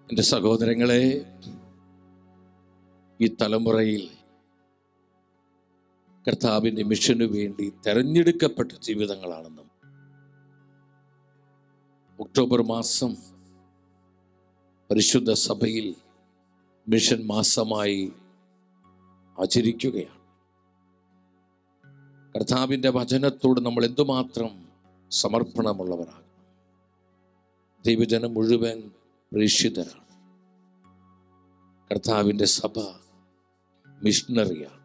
എൻ്റെ സഹോദരങ്ങളെ, ഈ തലമുറയിൽ കർത്താവിൻ്റെ മിഷനു വേണ്ടി തെരഞ്ഞെടുക്കപ്പെട്ട ജീവിതങ്ങളാണ് നാം. ഒക്ടോബർ മാസം പരിശുദ്ധ സഭയിൽ മിഷൻ മാസമായി ആചരിക്കുകയാണ്. കർത്താവിൻ്റെ വചനത്തോട് നമ്മൾ എന്തുമാത്രം സമർപ്പണമുള്ളവരാകും. ദൈവജനം മുഴുവൻ പ്രേക്ഷിതരാണ്. കർത്താവിൻ്റെ സഭ മിഷണറിയാണ്.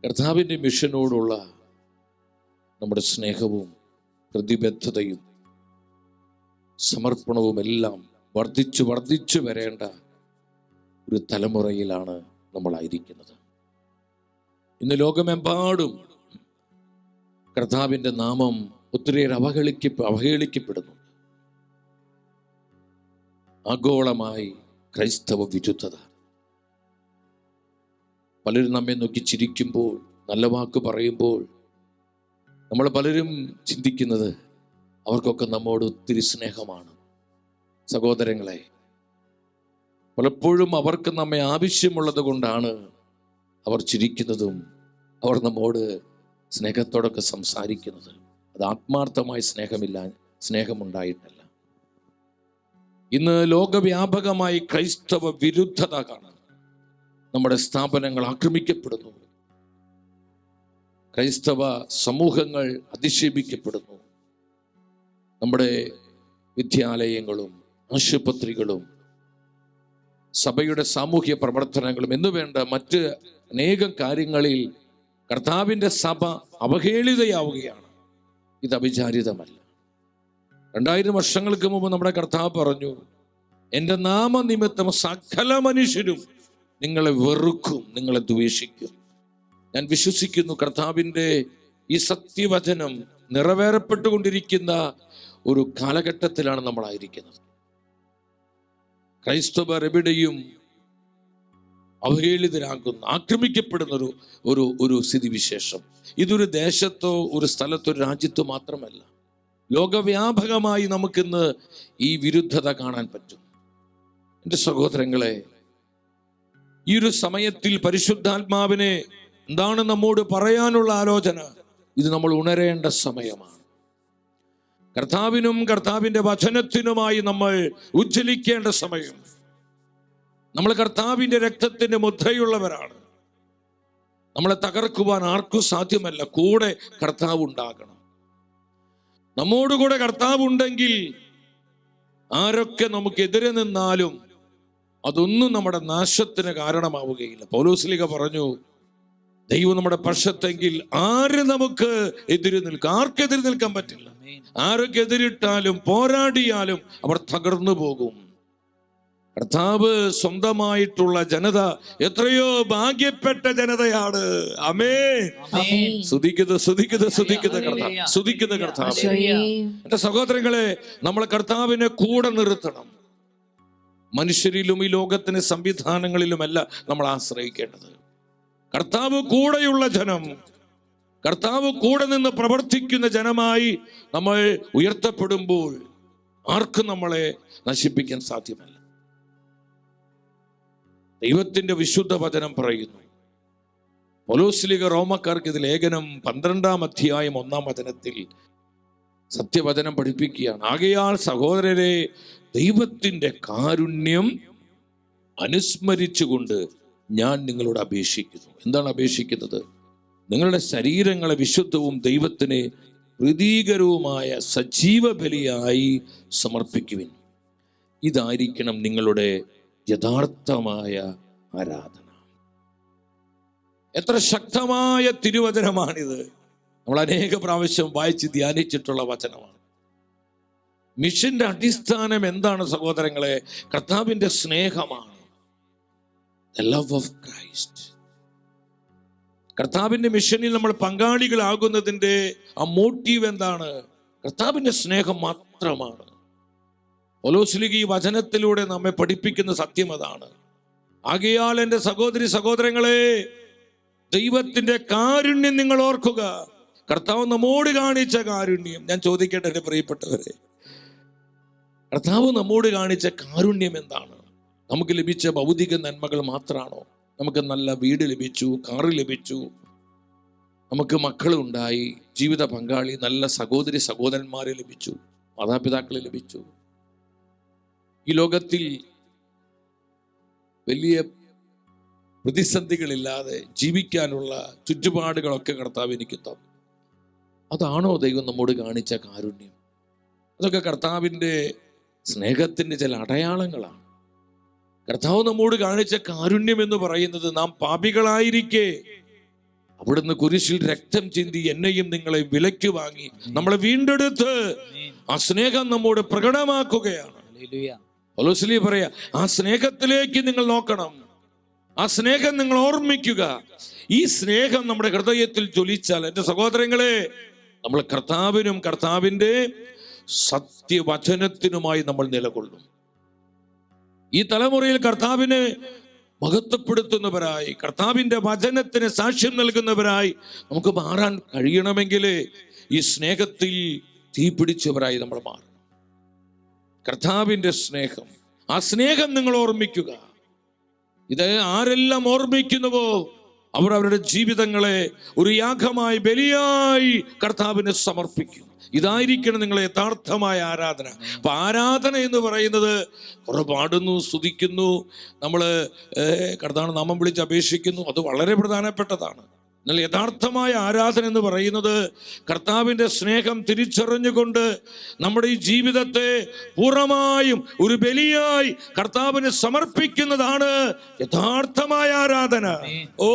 കർത്താവിൻ്റെ മിഷനോടുള്ള നമ്മുടെ സ്നേഹവും പ്രതിബദ്ധതയും സമർപ്പണവും എല്ലാം വർദ്ധിച്ചു വരേണ്ട ഒരു തലമുറയിലാണ് നമ്മളായിരിക്കുന്നത്. ഇന്ന് ലോകമെമ്പാടും കർത്താവിൻ്റെ നാമം ഒത്തിരിയേറെ അവഹേളിക്കപ്പെടുന്നു. ആഗോളമായി ക്രൈസ്തവ വിരുദ്ധത. പലരും നമ്മെ നോക്കി ചിരിക്കുമ്പോൾ, നല്ല വാക്ക് പറയുമ്പോൾ നമ്മൾ പലരും ചിന്തിക്കുന്നത് അവർക്കൊക്കെ നമ്മോട് ഒത്തിരി സ്നേഹമാണ്. സഹോദരങ്ങളെ, പലപ്പോഴും അവർക്ക് നമ്മെ ആവശ്യമുള്ളത് കൊണ്ടാണ് അവർ ചിരിക്കുന്നതും അവർ നമ്മോട് സ്നേഹത്തോടൊക്കെ സംസാരിക്കുന്നത്. അത് ആത്മാർത്ഥമായ സ്നേഹമുണ്ടായിട്ടല്ല. ഇന്ന് ലോകവ്യാപകമായി ക്രൈസ്തവ വിരുദ്ധത കാണാം. നമ്മുടെ സ്ഥാപനങ്ങൾ ആക്രമിക്കപ്പെടുന്നു. ക്രൈസ്തവ സമൂഹങ്ങൾ അധിക്ഷേപിക്കപ്പെടുന്നു. നമ്മുടെ വിദ്യാലയങ്ങളും ആശുപത്രികളും സഭയുടെ സാമൂഹ്യ പ്രവർത്തനങ്ങളും എന്നുവേണ്ട മറ്റ് അനേകം കാര്യങ്ങളിൽ കർത്താവിൻ്റെ സഭ അവഹേളിതയാവുകയാണ്. ഇത് അവിചാരിതമല്ല. 2000 വർഷങ്ങൾക്ക് മുമ്പ് നമ്മുടെ കർത്താവ് പറഞ്ഞു, എൻ്റെ നാമനിമിത്തം സകല മനുഷ്യരും നിങ്ങളെ വെറുക്കും, നിങ്ങളെ ദ്വേഷിക്കും. ഞാൻ വിശ്വസിക്കുന്നു കർത്താവിൻ്റെ ഈ സത്യവചനം നിറവേറപ്പെട്ടുകൊണ്ടിരിക്കുന്ന ഒരു കാലഘട്ടത്തിലാണ് നമ്മളായിരിക്കുന്നത്. ക്രൈസ്തവർ എവിടെയും അവഹേളിതരാകുന്ന, ആക്രമിക്കപ്പെടുന്ന ഒരു സ്ഥിതിവിശേഷം. ഇതൊരു ദേശത്തോ ഒരു സ്ഥലത്തോ ഒരു രാജ്യത്തോ മാത്രമല്ല, ലോകവ്യാപകമായി നമുക്കിന്ന് ഈ വിരുദ്ധത കാണാൻ പറ്റും. എൻ്റെ സഹോദരങ്ങളെ, ഈ ഒരു സമയത്തിൽ പരിശുദ്ധാത്മാവിനെ എന്താണ് നമ്മോട് പറയാനുള്ള ആലോചന? ഇത് നമ്മൾ ഉണരേണ്ട സമയമാണ്. കർത്താവിനും കർത്താവിൻ്റെ വചനത്തിനുമായി നമ്മൾ ഉജ്ജ്വലിക്കേണ്ട സമയം. നമ്മൾ കർത്താവിൻ്റെ രക്തത്തിൻ്റെ മുദ്രയുള്ളവരാണ്. നമ്മളെ തകർക്കുവാൻ ആർക്കും സാധ്യമല്ല. കൂടെ കർത്താവ് ഉണ്ടാകണം. നമ്മോടുകൂടെ കർത്താവ് ഉണ്ടെങ്കിൽ ആരൊക്കെ നമുക്കെതിരെ നിന്നാലും അതൊന്നും നമ്മുടെ നാശത്തിന് കാരണമാവുകയില്ല. പൗലോസ്ലീഹ പറഞ്ഞു, ദൈവം നമ്മുടെ പക്ഷത്തെങ്കിൽ ആര് നമുക്ക് എതിര് നിൽക്കും? ആർക്കെതിരെ നിൽക്കാൻ പറ്റില്ല. ആരൊക്കെ എതിരിട്ടാലും പോരാടിയാലും അവർ തകർന്നു പോകും. കർത്താവ് സ്വന്തമായിട്ടുള്ള ജനത എത്രയോ ഭാഗ്യപ്പെട്ട ജനതയാണ്. ആമേൻ. സ്തുതിക്കുന്ന കർത്താവ്. എന്റെ സഹോദരങ്ങളെ, നമ്മൾ കർത്താവിനെ കൂടെ നിർത്തണം. മനുഷ്യരിലും ഈ ലോകത്തിന് സംവിധാനങ്ങളിലുമല്ല നമ്മൾ ആശ്രയിക്കേണ്ടത്. കർത്താവ് കൂടെയുള്ള ജനം, കർത്താവ് കൂടെ നിന്ന് പ്രവർത്തിക്കുന്ന ജനമായി നമ്മൾ ഉയർത്തപ്പെടുമ്പോൾ ആർക്കും നമ്മളെ നശിപ്പിക്കാൻ സാധ്യമല്ല. ദൈവത്തിന്റെ വിശുദ്ധ വചനം പറയുന്നു. പൗലോസ്ലീഹ റോമക്കാർക്ക് ഇത് ലേഖനം 12-ാം അധ്യായം 1-ാം വചനത്തിൽ സത്യവചനം പഠിപ്പിക്കുകയാണ്. ആകയാൽ സഹോദരരെ, ദൈവത്തിന്റെ കാരുണ്യം അനുസ്മരിച്ചുകൊണ്ട് ഞാൻ നിങ്ങളോട് അപേക്ഷിക്കുന്നു. എന്താണ് അപേക്ഷിക്കുന്നത്? നിങ്ങളുടെ ശരീരങ്ങളെ വിശുദ്ധവും ദൈവത്തിന് പ്രീതികരവുമായ സജീവ ബലിയായി സമർപ്പിക്കുവിൻ. ഇതായിരിക്കണം നിങ്ങളുടെ യഥാർത്ഥമായ ആരാധന. എത്ര ശക്തമായ തിരുവചനമാണിത്! നമ്മൾ അനേക പ്രാവശ്യം വായിച്ച് ധ്യാനിച്ചിട്ടുള്ള വചനമാണ്. മിഷന്റെ അടിസ്ഥാനം എന്താണ് സഹോദരങ്ങളെ? കർത്താവിന്റെ സ്നേഹമാണ്. The love of Christ. കർത്താവിന്റെ മിഷനിൽ നമ്മൾ പങ്കാളികളാകുന്നതിന്റെ ആ മോട്ടീവ് എന്താണ്? കർത്താവിന്റെ സ്നേഹം മാത്രമാണ്. പൗലോസ്ലീഹ ഈ വചനത്തിലൂടെ നമ്മെ പഠിപ്പിക്കുന്ന സത്യം അതാണ്. ആകയാൽ എൻ്റെ സഹോദരി സഹോദരങ്ങളെ, ദൈവത്തിന്റെ കാരുണ്യം നിങ്ങൾ ഓർക്കുക. കർത്താവ് നമ്മോട് കാണിച്ച കാരുണ്യം. ഞാൻ ചോദിക്കട്ടെ എൻ്റെ പ്രിയപ്പെട്ടവരെ, കർത്താവ് നമ്മോട് കാണിച്ച കാരുണ്യം എന്താണ്? നമുക്ക് ലഭിച്ച ഭൗതിക നന്മകൾ മാത്രമാണോ? നമുക്ക് നല്ല വീട് ലഭിച്ചു, കാറ് ലഭിച്ചു, നമുക്ക് മക്കളുണ്ടായി, ജീവിത പങ്കാളി, നല്ല സഹോദരി സഹോദരന്മാരെ ലഭിച്ചു, മാതാപിതാക്കളെ ലഭിച്ചു. ഈ ലോകത്തിൽ വലിയ പ്രതിസന്ധികളില്ലാതെ ജീവിക്കാനുള്ള ചുറ്റുപാടുകളൊക്കെ കർത്താവ് എനിക്ക് തന്നു. അതാണോ ദൈവം നമ്മോട് കാണിച്ച കാരുണ്യം? അതൊക്കെ കർത്താവിൻ്റെ സ്നേഹത്തിൻ്റെ ചില അടയാളങ്ങളാണ്. കർത്താവ് നമ്മോട് കാണിച്ച കാരുണ്യം എന്ന് പറയുന്നത്, നാം പാപികളായിരിക്കെ അവിടുന്ന് കുരിശിൽ രക്തം ചിന്തി എന്നെയും നിങ്ങളെ വിലയ്ക്ക് വാങ്ങി നമ്മളെ വീണ്ടെടുത്ത് ആ സ്നേഹം നമ്മോട് പ്രകടമാക്കുകയാണ്. പൗലോസ് പറയാ, ആ സ്നേഹത്തിലേക്ക് നിങ്ങൾ നോക്കണം, ആ സ്നേഹം നിങ്ങൾ ഓർമ്മിക്കുക. ഈ സ്നേഹം നമ്മുടെ ഹൃദയത്തിൽ ജ്വലിച്ചാൽ, എൻ്റെ സഹോദരങ്ങളെ, നമ്മൾ കർത്താവിനും കർത്താവിൻ്റെ സത്യവചനത്തിനുമായി നമ്മൾ നിലകൊള്ളും. ഈ തലമുറയിൽ കർത്താവിനെ മഹത്വപ്പെടുത്തുന്നവരായി, കർത്താവിൻ്റെ വചനത്തിന് സാക്ഷ്യം നൽകുന്നവരായി നമുക്ക് മാറാൻ കഴിയണമെങ്കിൽ ഈ സ്നേഹത്തിൽ തീ പിടിച്ചവരായി നമ്മൾ മാറണം. കർത്താവിൻ്റെ സ്നേഹം, ആ സ്നേഹം നിങ്ങൾ ഓർമ്മിക്കുക. ഇത് ആരെല്ലാം ഓർമ്മിക്കുന്നുവോ അവർ അവരുടെ ജീവിതങ്ങളെ ഒരു യാഗമായി, ബലിയായി കർത്താവിന് സമർപ്പിക്കും. ഇതായിരിക്കണം നിങ്ങളെ യഥാർത്ഥമായ ആരാധന. അപ്പൊ ആരാധന എന്ന് പറയുന്നത് കുറെ പാടുന്നു, സ്തുതിക്കുന്നു, നമ്മൾ കർത്താവിനെ നാമം വിളിച്ച് അപേക്ഷിക്കുന്നു, അത് വളരെ പ്രധാനപ്പെട്ടതാണ്. എന്നാൽ യഥാർത്ഥമായ ആരാധന എന്ന് പറയുന്നത് കർത്താവിൻ്റെ സ്നേഹം തിരിച്ചറിഞ്ഞുകൊണ്ട് നമ്മുടെ ഈ ജീവിതത്തെ പൂർണ്ണമായും ഒരു ബലിയായി കർത്താവിന് സമർപ്പിക്കുന്നതാണ് യഥാർത്ഥമായ ആരാധന. ഓ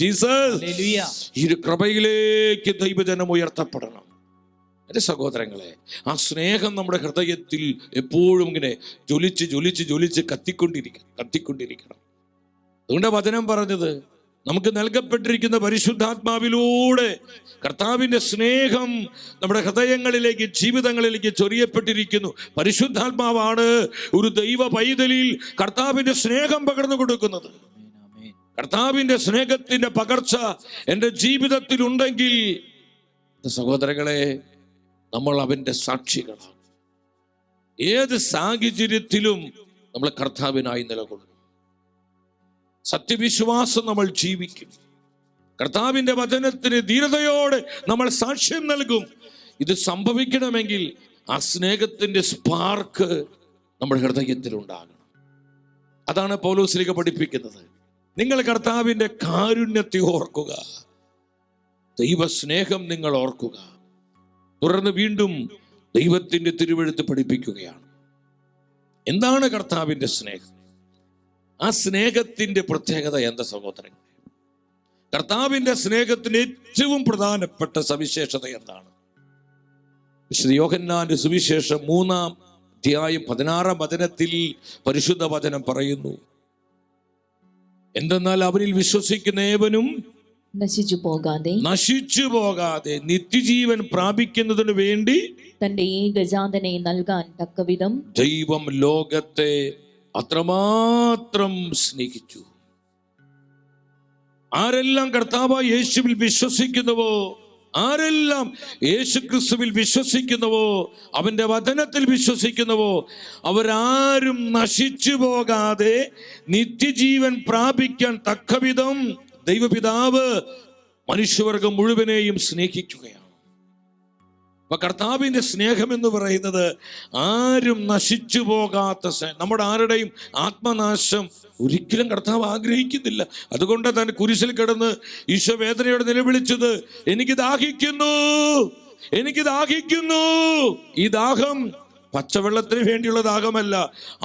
ജീസസ്, ഈ കൃപയിലേക്ക് ദൈവജനം ഉയർത്തപ്പെടണം. എൻ്റെ സഹോദരങ്ങളെ, ആ സ്നേഹം നമ്മുടെ ഹൃദയത്തിൽ എപ്പോഴും ഇങ്ങനെ ജ്വലിച്ച് ജ്വലിച്ച് ജ്വലിച്ച് കത്തിക്കൊണ്ടിരിക്കണം. അതുകൊണ്ട് വചനം പറഞ്ഞത്, നമുക്ക് നൽകപ്പെട്ടിരിക്കുന്ന പരിശുദ്ധാത്മാവിലൂടെ കർത്താവിൻ്റെ സ്നേഹം നമ്മുടെ ഹൃദയങ്ങളിലേക്ക്, ജീവിതങ്ങളിലേക്ക് ചൊരിയപ്പെട്ടിരിക്കുന്നു. പരിശുദ്ധാത്മാവാണ് ഒരു ദൈവ പൈതലിൽ കർത്താവിൻ്റെ സ്നേഹം പകർന്നു കൊടുക്കുന്നത്. കർത്താവിൻ്റെ സ്നേഹത്തിൻ്റെ പകർച്ച എൻ്റെ ജീവിതത്തിൽ ഉണ്ടെങ്കിൽ സഹോദരങ്ങളെ, നമ്മൾ അവൻ്റെ സാക്ഷികളാണ്. ഏത് സാഹചര്യത്തിലും നമ്മൾ കർത്താവിനായി നിലകൊള്ളും. സത്യവിശ്വാസം നമ്മൾ ജീവിക്കും. കർത്താവിൻ്റെ വചനത്തിന് ധീരതയോടെ നമ്മൾ സാക്ഷ്യം നൽകും. ഇത് സംഭവിക്കണമെങ്കിൽ ആ സ്നേഹത്തിൻ്റെ സ്പാർക്ക് നമ്മുടെ ഹൃദയത്തിൽ ഉണ്ടാകണം. അതാണ് പൗലോസ് പഠിപ്പിക്കുന്നത്. നിങ്ങൾ കർത്താവിൻ്റെ കാരുണ്യത്തെ ഓർക്കുക, ദൈവസ്നേഹം നിങ്ങൾ ഓർക്കുക. തുടർന്ന് വീണ്ടും ദൈവത്തിൻ്റെ തിരുവെഴുത്ത് പഠിപ്പിക്കുകയാണ്. എന്താണ് കർത്താവിൻ്റെ സ്നേഹം? ആ സ്നേഹത്തിൻ്റെ പ്രത്യേകത എന്താ സഹോദരങ്ങൾ? കർത്താവിൻ്റെ സ്നേഹത്തിന് ഏറ്റവും പ്രധാനപ്പെട്ട സവിശേഷത എന്താണ്? വിശുദ്ധ യോഹന്നാന്റെ സുവിശേഷം 3-ാം അധ്യായം 16-ാം വചനത്തിൽ പരിശുദ്ധ വചനം പറയുന്നു, എന്തെന്നാൽ അവനിൽ വിശ്വസിക്കുന്ന ഏവനും നശിച്ചു പോകാതെ നിത്യജീവൻ പ്രാപിക്കുന്നതിന് വേണ്ടി തന്റെ ഏകജാതനെ നൽകാൻ തക്കവിധം ദൈവം ലോകത്തെ അത്രമാത്രം സ്നേഹിച്ചു. ആരെല്ലാം കർത്താവായ യേശുവിൽ വിശ്വസിക്കുന്നുവോ, ആരെല്ലാം യേശു ക്രിസ്തുവിൽ വിശ്വസിക്കുന്നുവോ, അവന്റെ വചനത്തിൽ വിശ്വസിക്കുന്നുവോ, അവരാരും നശിച്ചു പോകാതെ നിത്യജീവൻ പ്രാപിക്കാൻ തക്കവിധം ദൈവപിതാവ് മനുഷ്യവർഗം മുഴുവനെയും സ്നേഹിക്കുകയാണ്. അപ്പൊ കർത്താവിന്റെ സ്നേഹം എന്ന് പറയുന്നത് ആരും നശിച്ചു പോകാത്ത സ്നേഹം. നമ്മുടെ ആരുടെയും ആത്മനാശം ഒരിക്കലും കർത്താവ് ആഗ്രഹിക്കുന്നില്ല. അതുകൊണ്ട് തന്നെ കുരിശിൽ കിടന്ന് ഈശോ വേദനയോടെ നിലവിളിച്ചത്, എനിക്ക് ദാഹിക്കുന്നു, എനിക്ക് ദാഹിക്കുന്നു. ഈ ദാഹം പച്ചവെള്ളത്തിന് വേണ്ടിയുള്ള ദാഹമല്ല,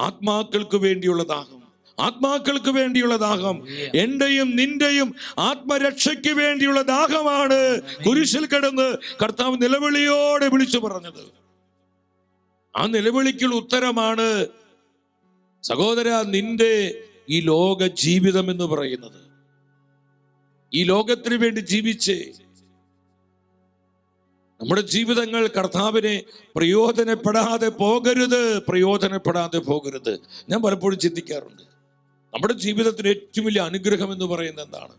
ആത്മാക്കൾക്ക് വേണ്ടിയുള്ള ദാഹം, ആത്മാക്കൾക്ക് വേണ്ടിയുള്ള ദാഹം, എന്റെയും നിന്റെയും ആത്മരക്ഷയ്ക്ക് വേണ്ടിയുള്ള ദാഹമാണ് കുരിശിൽ കിടന്ന് കർത്താവ് നിലവിളിയോടെ വിളിച്ചു പറഞ്ഞത്. ആ നിലവിളിക്കുള്ള ഉത്തരമാണ് സഹോദര, നിന്റെ ഈ ലോക ജീവിതം എന്ന് പറയുന്നത്. ഈ ലോകത്തിന് വേണ്ടി ജീവിച്ച് നമ്മുടെ ജീവിതങ്ങൾ കർത്താവിനെ പ്രയോജനപ്പെടാതെ പോകരുത്. ഞാൻ പലപ്പോഴും ചിന്തിക്കാറുണ്ട്, നമ്മുടെ ജീവിതത്തിന് ഏറ്റവും വലിയ അനുഗ്രഹം എന്ന് പറയുന്നത് എന്താണ്?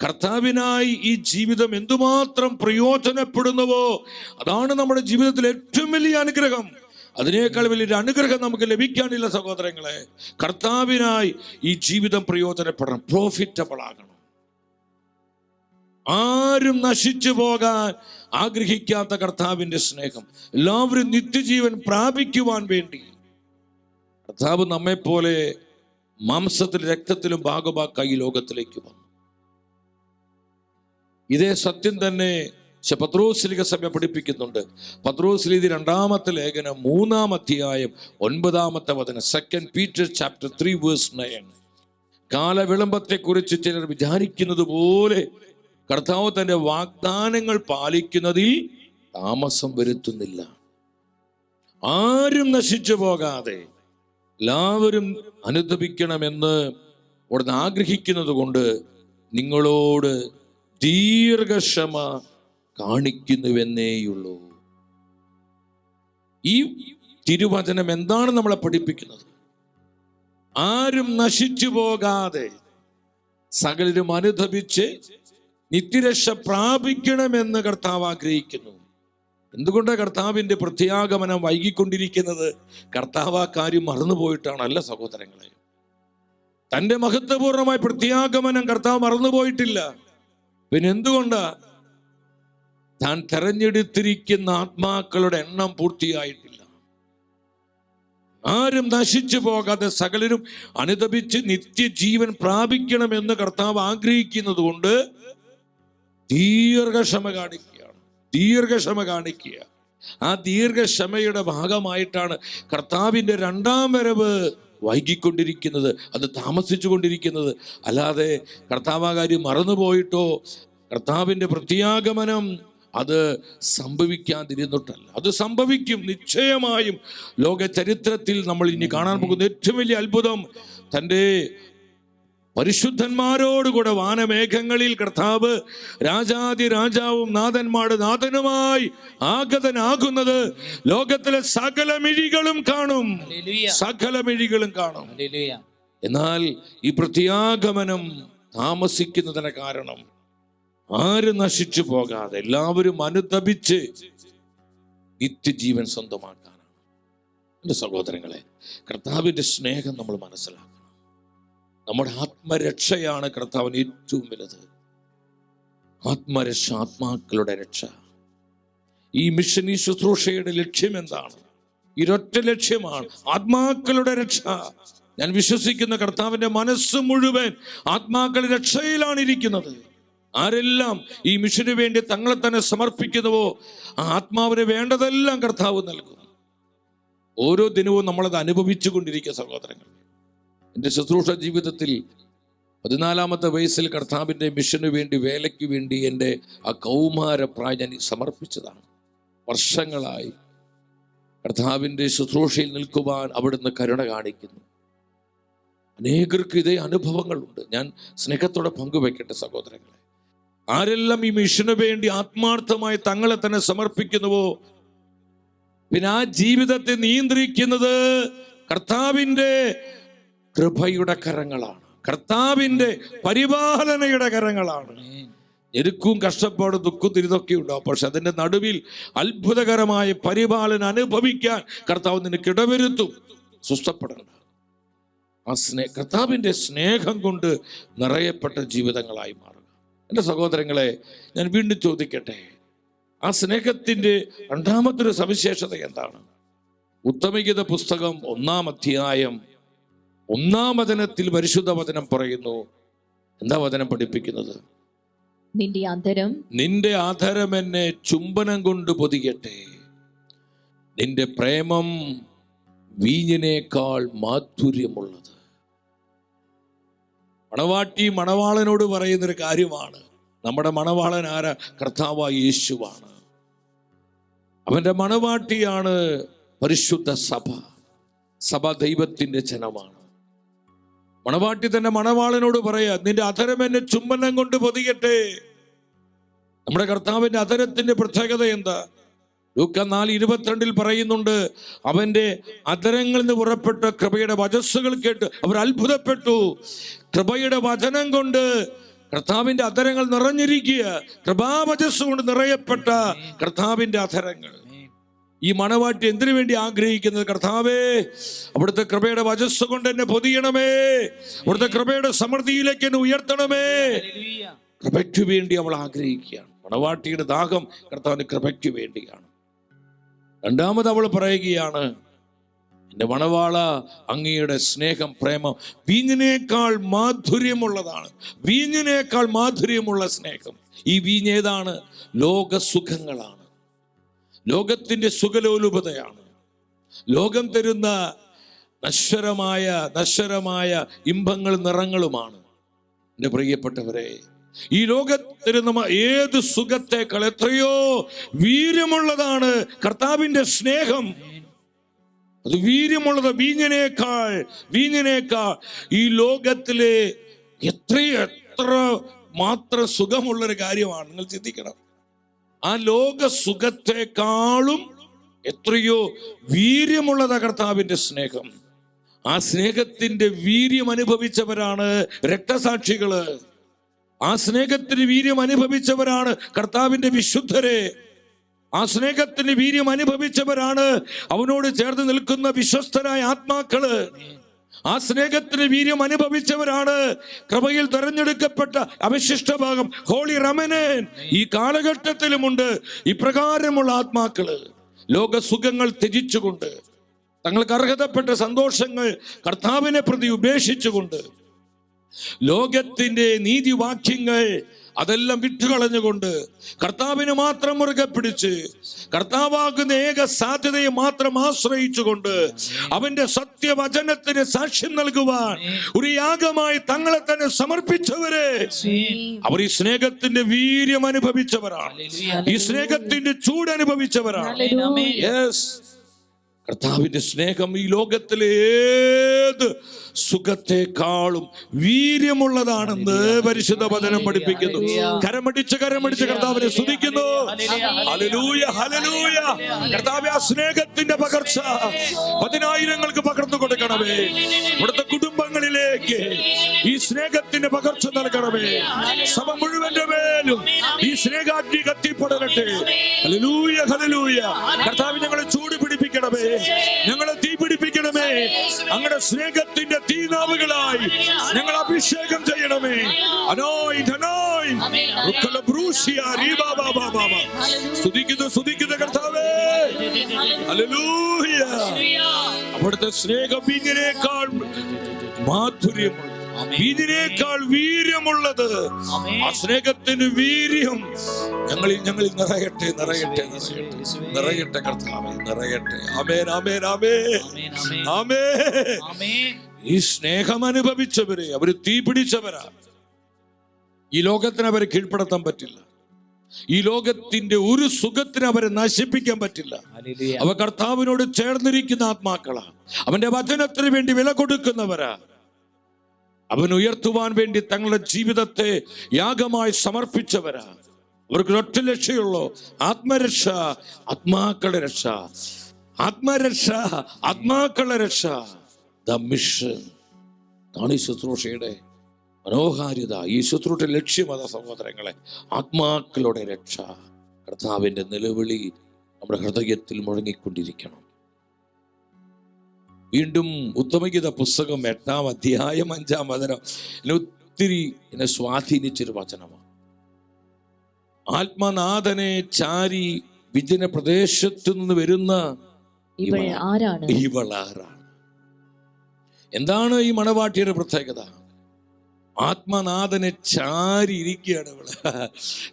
കർത്താവിനായി ഈ ജീവിതം എന്തുമാത്രം പ്രയോജനപ്പെടുന്നുവോ അതാണ് നമ്മുടെ ജീവിതത്തിൽ ഏറ്റവും വലിയ അനുഗ്രഹം. അതിനേക്കാൾ വലിയൊരു അനുഗ്രഹം നമുക്ക് ലഭിക്കാനില്ല സഹോദരങ്ങളെ. കർത്താവിനായി ഈ ജീവിതം പ്രയോജനപ്പെടണം, പ്രോഫിറ്റബിൾ ആകണം. ആരും നശിച്ചു പോകാൻ ആഗ്രഹിക്കാത്ത കർത്താവിന്റെ സ്നേഹം, എല്ലാവരും നിത്യജീവൻ പ്രാപിക്കുവാൻ വേണ്ടി കർത്താവ് നമ്മെപ്പോലെ മാംസത്തിലും രക്തത്തിലും ഭാഗഭാക്കായി ഈ ലോകത്തിലേക്ക് വന്നു. ഇതേ സത്യം തന്നെ പത്രോസ്ലീഹ സഭ പഠിപ്പിക്കുന്നുണ്ട്. പത്രോസ്ലീഹ 2-ാമത്തെ ലേഖനം 3-ാം അധ്യായം 9-ാമത്തെ വചനം, 2 Peter chapter 3 verse 9. കാലവിളംബത്തെ കുറിച്ച് ചിലർ വിചാരിക്കുന്നത് പോലെ കർത്താവ് തന്റെ വാഗ്ദാനങ്ങൾ പാലിക്കുന്നതിൽ താമസം വരുത്തുന്നില്ല. ആരും നശിച്ചു പോകാതെ എല്ലാവരും അനുദപിക്കണമെന്ന് അവിടുന്ന് ആഗ്രഹിക്കുന്നത് കൊണ്ട് നിങ്ങളോട് ദീർഘക്ഷമ കാണിക്കുന്നുവെന്നേയുള്ളൂ. ഈ തിരുവചനം എന്താണ് നമ്മളെ പഠിപ്പിക്കുന്നത്? ആരും നശിച്ചു പോകാതെ സകലരും അനുദപിച്ച് നിത്യരക്ഷ പ്രാപിക്കണമെന്ന് കർത്താവ് ആഗ്രഹിക്കുന്നു. എന്തുകൊണ്ടാണ് കർത്താവിന്റെ പ്രത്യാഗമനം വൈകിക്കൊണ്ടിരിക്കുന്നത്? കർത്താവ് ആ കാര്യം മറന്നുപോയിട്ടാണല്ല സഹോദരങ്ങളെ. തന്റെ മഹത്വപൂർണമായ പ്രത്യാഗമനം കർത്താവ് മറന്നുപോയിട്ടില്ല. പിന്നെ എന്തുകൊണ്ടാ? താൻ തെരഞ്ഞെടുത്തിരിക്കുന്ന ആത്മാക്കളുടെ എണ്ണം പൂർത്തിയായിട്ടില്ല. ആരും നശിച്ചു പോകാതെ സകലരും അനുദപിച്ച് നിത്യജീവൻ പ്രാപിക്കണമെന്ന് കർത്താവ് ആഗ്രഹിക്കുന്നത് കൊണ്ട് ദീർഘക്ഷമ കാണിക്കുക. ആ ദീർഘക്ഷമയുടെ ഭാഗമായിട്ടാണ് കർത്താവിന്റെ 2-ാം വരവ് വൈകിക്കൊണ്ടിരിക്കുന്നത്, അത് താമസിച്ചു കൊണ്ടിരിക്കുന്നത്. അല്ലാതെ കർത്താവ് ആ കാര്യം മറന്നുപോയിട്ടോ കർത്താവിന്റെ പ്രത്യാഗമനം അത് സംഭവിക്കാതിരുന്നിട്ടല്ല. അത് സംഭവിക്കും നിശ്ചയമായും. ലോക ചരിത്രത്തിൽ നമ്മൾ ഇനി കാണാൻ പോകുന്ന ഏറ്റവും വലിയ അത്ഭുതം, തൻ്റെ പരിശുദ്ധന്മാരോടുകൂടെ വാനമേഘങ്ങളിൽ കർത്താവ് രാജാതി രാജാവും നാഥന്മാരുടെ നാഥനുമായി ആഗതനാകുന്നത് ലോകത്തിലെ സകല മിഴികളും കാണും. എന്നാൽ ഈ പ്രത്യാഗമനം താമസിക്കുന്നതിന് കാരണം ആരും നശിച്ചു പോകാതെ എല്ലാവരും അനുദപിച്ച് നിത്യജീവൻ സ്വന്തമാക്കാനാണ്. എൻ്റെ സഹോദരങ്ങളെ, കർത്താവിന്റെ സ്നേഹം നമ്മൾ മനസ്സിലാക്കണം. നമ്മുടെ ആത്മരക്ഷയാണ് കർത്താവിന് ഏറ്റവും വലുത്. ആത്മരക്ഷ, ആത്മാക്കളുടെ രക്ഷ. ഈ മിഷൻ, ഈ ശുശ്രൂഷയുടെ ലക്ഷ്യം എന്താണ്? ഇരൊറ്റ ലക്ഷ്യമാണ്, ആത്മാക്കളുടെ രക്ഷ. ഞാൻ വിശ്വസിക്കുന്ന കർത്താവിന്റെ മനസ്സ് മുഴുവൻ ആത്മാക്കളുടെ രക്ഷയിലാണ് ഇരിക്കുന്നത്. ആരെല്ലാം ഈ മിഷന് വേണ്ടി തങ്ങളെ തന്നെ സമർപ്പിക്കുന്നുവോ ആ ആത്മാവിന് വേണ്ടതെല്ലാം കർത്താവ് നൽകും. ഓരോ ദിനവും നമ്മളത് അനുഭവിച്ചു കൊണ്ടിരിക്കുക സഹോദരങ്ങൾ. എൻ്റെ ശുശ്രൂഷ ജീവിതത്തിൽ 14-ാമത്തെ വയസ്സിൽ കർത്താവിൻ്റെ മിഷന് വേണ്ടി, വേലയ്ക്ക് വേണ്ടി എൻ്റെ ആ കൗമാരപ്രായം ഞാൻ സമർപ്പിച്ചതാണ്. വർഷങ്ങളായി കർത്താവിൻ്റെ ശുശ്രൂഷയിൽ നിൽക്കുവാൻ അവിടുന്ന് കരുണ കാണിക്കുന്നു. അനേകർക്ക് ഇതേ അനുഭവങ്ങളുണ്ട്. ഞാൻ സ്നേഹത്തോടെ പങ്കുവെക്കട്ടെ സഹോദരങ്ങളെ. ആരെല്ലാം ഈ മിഷന് വേണ്ടി ആത്മാർത്ഥമായി തങ്ങളെ തന്നെ സമർപ്പിക്കുന്നുവോ, പിന്നെ ആ ജീവിതത്തെ നിയന്ത്രിക്കുന്നത് കർത്താവിൻ്റെ കൃപയുടെ കരങ്ങളാണ്, കർത്താവിൻ്റെ പരിപാലനയുടെ കരങ്ങളാണ്. ഞെരുക്കും കഷ്ടപ്പാടും ദുഃഖം ഇതൊക്കെ ഉണ്ടാവും. പക്ഷെ അതിൻ്റെ നടുവിൽ അത്ഭുതകരമായ പരിപാലനം അനുഭവിക്കാൻ കർത്താവ് നിനക്ക് ഇടവരുത്തും. സുസ്ഥപ്പെടേണ്ട ആ കർത്താവിൻ്റെ സ്നേഹം കൊണ്ട് നിറയപ്പെട്ട ജീവിതങ്ങളായി മാറുക. എൻ്റെ സഹോദരങ്ങളെ, ഞാൻ വീണ്ടും ചോദിക്കട്ടെ, ആ സ്നേഹത്തിൻ്റെ 2-ാമത്തെ സവിശേഷത എന്താണ്? ഉത്തമഗീത പുസ്തകം 1-ാം അധ്യായം 1-ാം വചനത്തിൽ പരിശുദ്ധ വചനം പറയുന്നു. എന്താ വചനം പഠിപ്പിക്കുന്നത്? നിന്റെ അധരം എന്നെ ചുംബനം കൊണ്ട് പൊതിയട്ടെ, നിന്റെ പ്രേമം വീഞ്ഞിനേക്കാൾ മാധുര്യമുള്ളത്. മണവാട്ടി മണവാളനോട് പറയുന്നൊരു കാര്യമാണ്. നമ്മുടെ മണവാളൻ ആരാ? കർത്താവായ യേശുവാണ്. അവന്റെ മണവാട്ടിയാണ് പരിശുദ്ധ സഭ. സഭ ദൈവത്തിന്റെ ജനമാണ്. മണവാട്ടി തന്നെ മണവാളനോട് പറയാ, നിന്റെ അധരം എന്നെ ചുംബനം കൊണ്ട് പൊതിയട്ടെ. നമ്മുടെ കർത്താവിന്റെ അധരത്തിന്റെ പ്രത്യേകത എന്താ? ലൂക്ക 4:22 പറയുന്നുണ്ട്, അവന്റെ അധരങ്ങളിൽ നിന്ന് പുറപ്പെട്ട കൃപയുടെ വചസ്സുകൾ കേട്ട് അവർ അത്ഭുതപ്പെട്ടു. കൃപയുടെ വചനം കൊണ്ട് കർത്താവിന്റെ അധരങ്ങൾ നിറഞ്ഞിരിക്കുക. കൃപാവചസ് കൊണ്ട് നിറയപ്പെട്ട കർത്താവിന്റെ അധരങ്ങൾ. ഈ മണവാട്ടി എന്തിനു വേണ്ടി ആഗ്രഹിക്കുന്നത്? കർത്താവേ, അവിടുത്തെ കൃപയുടെ വചസ്സ് കൊണ്ട് എന്നെ പൊതിയണമേ, അവിടുത്തെ കൃപയുടെ സമൃദ്ധിയിലേക്ക് എന്നെ ഉയർത്തണമേ. കൃപയ്ക്ക് വേണ്ടി അവൾ ആഗ്രഹിക്കുകയാണ്. മണവാട്ടിയുടെ ദാഹം കർത്താവിന് കൃപയ്ക്ക് വേണ്ടിയാണ്. രണ്ടാമത് അവൾ പറയുകയാണ്, എന്റെ മണവാള, അങ്ങയുടെ സ്നേഹം, പ്രേമം വീഞ്ഞിനേക്കാൾ മാധുര്യമുള്ളതാണ്. വീഞ്ഞിനേക്കാൾ മാധുര്യമുള്ള സ്നേഹം. ഈ വീഞ്ഞേതാണ്? ലോകസുഖങ്ങളാണ്, ലോകത്തിന്റെ സുഖലോലുപതയാണ്, ലോകം തരുന്ന നശ്വരമായ ഇമ്പങ്ങളും നിറങ്ങളുമാണ്. എൻ്റെ പ്രിയപ്പെട്ടവരെ, ഈ ലോകത്തിരുന്ന ഏത് സുഖത്തേക്കാൾ എത്രയോ വീര്യമുള്ളതാണ് കർത്താവിന്റെ സ്നേഹം. അത് വീര്യമുള്ളത് വീഞ്ഞിനേക്കാൾ ഈ ലോകത്തിലെ എത്ര മാത്രം സുഖമുള്ളൊരു കാര്യമാണ്. നിങ്ങൾ ചിന്തിക്കണം. ആ ലോക സുഖത്തെക്കാളും എത്രയോ വീര്യമുള്ളതാ കർത്താവിന്റെ സ്നേഹം. ആ സ്നേഹത്തിന്റെ വീര്യം അനുഭവിച്ചവരാണ് രക്തസാക്ഷികള്. ആ സ്നേഹത്തിന് വീര്യം അനുഭവിച്ചവരാണ് കർത്താവിന്റെ വിശുദ്ധരെ. ആ സ്നേഹത്തിന് വീര്യം അനുഭവിച്ചവരാണ് അവനോട് ചേർന്ന് നിൽക്കുന്ന വിശ്വസ്തരായ ആത്മാക്കള്. ആ സ്നേഹത്തിന് വീര്യം അനുഭവിച്ചവരാണ് കൃപയിൽ തെരഞ്ഞെടുക്കപ്പെട്ട അവശിഷ്ട ഭാഗം, ഹോളി റമനൻ. ഈ കാലഘട്ടത്തിലുമുണ്ട് ഇപ്രകാരമുള്ള ആത്മാക്കള്. ലോകസുഖങ്ങൾ ത്യജിച്ചുകൊണ്ട്, തങ്ങൾക്ക് അർഹതപ്പെട്ട സന്തോഷങ്ങൾ കർത്താവിനെ പ്രതി ഉപേക്ഷിച്ചുകൊണ്ട്, ലോകത്തിന്റെ നീതിവാക്യങ്ങൾ അതെല്ലാം വിട്ടുകളഞ്ഞുകൊണ്ട് കർത്താവിനെ മാത്രം മുറുകെ പിടിച്ച്, കർത്താവാകുന്ന ഏക സാധ്യതയെ മാത്രം ആശ്രയിച്ചുകൊണ്ട് അവന്റെ സത്യവചനത്തിന് സാക്ഷ്യം നൽകുവാൻ ഒരു യാഗമായി തങ്ങളെ തന്നെ സമർപ്പിച്ചവരെ, അവർ ഈ സ്നേഹത്തിന്റെ വീര്യം അനുഭവിച്ചവരാണ്, ഈ സ്നേഹത്തിന്റെ ചൂട് അനുഭവിച്ചവരാണ്. യെസ്, കർത്താവിന്റെ സ്നേഹം ഈ ലോകത്തിലെ ഏത് സുഖത്തെക്കാളും വീര്യമുള്ളതാണെന്ന് പരിശുദ്ധ വചനം പഠിപ്പിക്കുന്നു. കരമടിച്ച് കർത്താവിനെ സ്തുതിക്കുന്നു. Hallelujah, hallelujah. കർത്താവേ, ആ സ്നേഹത്തിന്റെ പകർച്ച പതിനായിരങ്ങൾക്ക് പകർന്നു കൊടുക്കണമേ. ഇവിടുത്തെ കുടുംബങ്ങളിലേക്ക് ഈ സ്നേഹത്തിന്റെ പകർച്ച നൽകണമേ. സഭ മുഴുവന്റെ മേലും ഈ സ്നേഹാഗ്നി കത്തിപ്പടരട്ടെ. Hallelujah, hallelujah. കർത്താവ്, ഞങ്ങളെ ചൂട് പിടിപ്പിക്കണമേ, ഞങ്ങളെ തീ പിടിപ്പിക്കണമേ. അങ്ങയുടെ സ്നേഹത്തിന്റെ തീനാവുകളായി ഞങ്ങൾ അഭിഷേകം ചെയ്യണമേ. സ്തുതിക്കുന്നു കർത്താവേ. ഹല്ലേലൂയ. അവിടുത്തെ സ്നേഹം വീഞ്ഞിനേക്കാൾ മാധുര്യമുള്ളത്, വീഞ്ഞിനേക്കാൾ വീര്യമുള്ളത്. ആ സ്നേഹത്തിന് വീര്യം ഞങ്ങളിൽ നിറയട്ടെ കർത്താവേ, നിറയട്ടെ. ആമേൻ, ആമേൻ, ആമേൻ, ആമേൻ. ഈ സ്നേഹം അനുഭവിച്ചവരെ അവര് തീ പിടിച്ചവരാ. ഈ ലോകത്തിന് അവരെ കീഴ്പ്പെടുത്താൻ പറ്റില്ല. ഈ ലോകത്തിന്റെ ഒരു സുഖത്തിന് അവരെ നശിപ്പിക്കാൻ പറ്റില്ല. അവ കർത്താവിനോട് ചേർന്നിരിക്കുന്ന ആത്മാക്കളാ. അവന്റെ വചനത്തിന് വേണ്ടി വില കൊടുക്കുന്നവരാ. അവൻ ഉയർത്തുവാൻ വേണ്ടി തങ്ങളുടെ ജീവിതത്തെ യാഗമായി സമർപ്പിച്ചവരാ. അവർക്ക് ഒറ്റ ലക്ഷ്യമുള്ളൂ: ആത്മരക്ഷ, ആത്മാക്കളുടെ രക്ഷ. ആത്മരക്ഷ, ആത്മാക്കളുടെ രക്ഷ. ദ മിഷൻ ആണ് ഈ ശുശ്രൂഷയുടെ മനോഹാരിത. ഈ ശുശ്രൂഷ ലക്ഷ്യം അതാ സഹോദരങ്ങളെ, ആത്മാക്കളുടെ രക്ഷ. കർത്താവിന്റെ നിലവിളി നമ്മുടെ ഹൃദയത്തിൽ മുഴങ്ങിക്കൊണ്ടിരിക്കണം. വീണ്ടും ഉത്തമഗീത പുസ്തകം 8-ാം അധ്യായം 5-ാം വചനം ഒത്തിരി എന്നെ സ്വാധീനിച്ചൊരു വചനമാണ്. ആത്മനാഥനെ ചാരി വിജന പ്രദേശത്തു നിന്ന് വരുന്ന ഇവളാരാണ്? എന്താണ് ഈ മണവാട്ടിയുടെ പ്രത്യേകത? ആത്മനാഥനെ ചാരി ഇരിക്കുകയാണ് ഇവള്.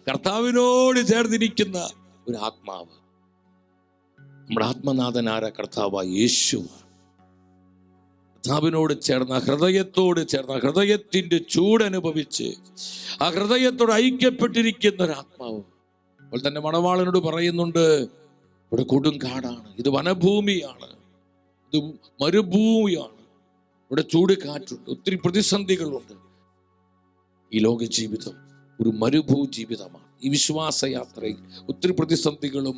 കർത്താവിനോട് ചേർന്നിരിക്കുന്ന ഒരു ആത്മാവ്. നമ്മുടെ ആത്മനാഥൻ ആരാ? കർത്താവായ യേശു. കർത്താവിനോട് ചേർന്ന, ഹൃദയത്തോട് ചേർന്ന, ഹൃദയത്തിന്റെ ചൂടനുഭവിച്ച് ആ ഹൃദയത്തോട് ഐക്യപ്പെട്ടിരിക്കുന്ന ഒരു ആത്മാവ്. അപ്പോൾ തന്നെ മണവാളനോട് പറയുന്നുണ്ട്, ഇവിടെ കൊടുങ്കാടാണ്, ഇത് വനഭൂമിയാണ്, ഇത് മരുഭൂമിയാണ്, ഇവിടെ ചൂട് കാറ്റുണ്ട്, ഒത്തിരി പ്രതിസന്ധികളുണ്ട്. ഈ ലോക ജീവിതം ഒരു മരുഭൂ ജീവിതമാണ്. ഈ വിശ്വാസയാത്രയിൽ ഒത്തിരി പ്രതിസന്ധികളും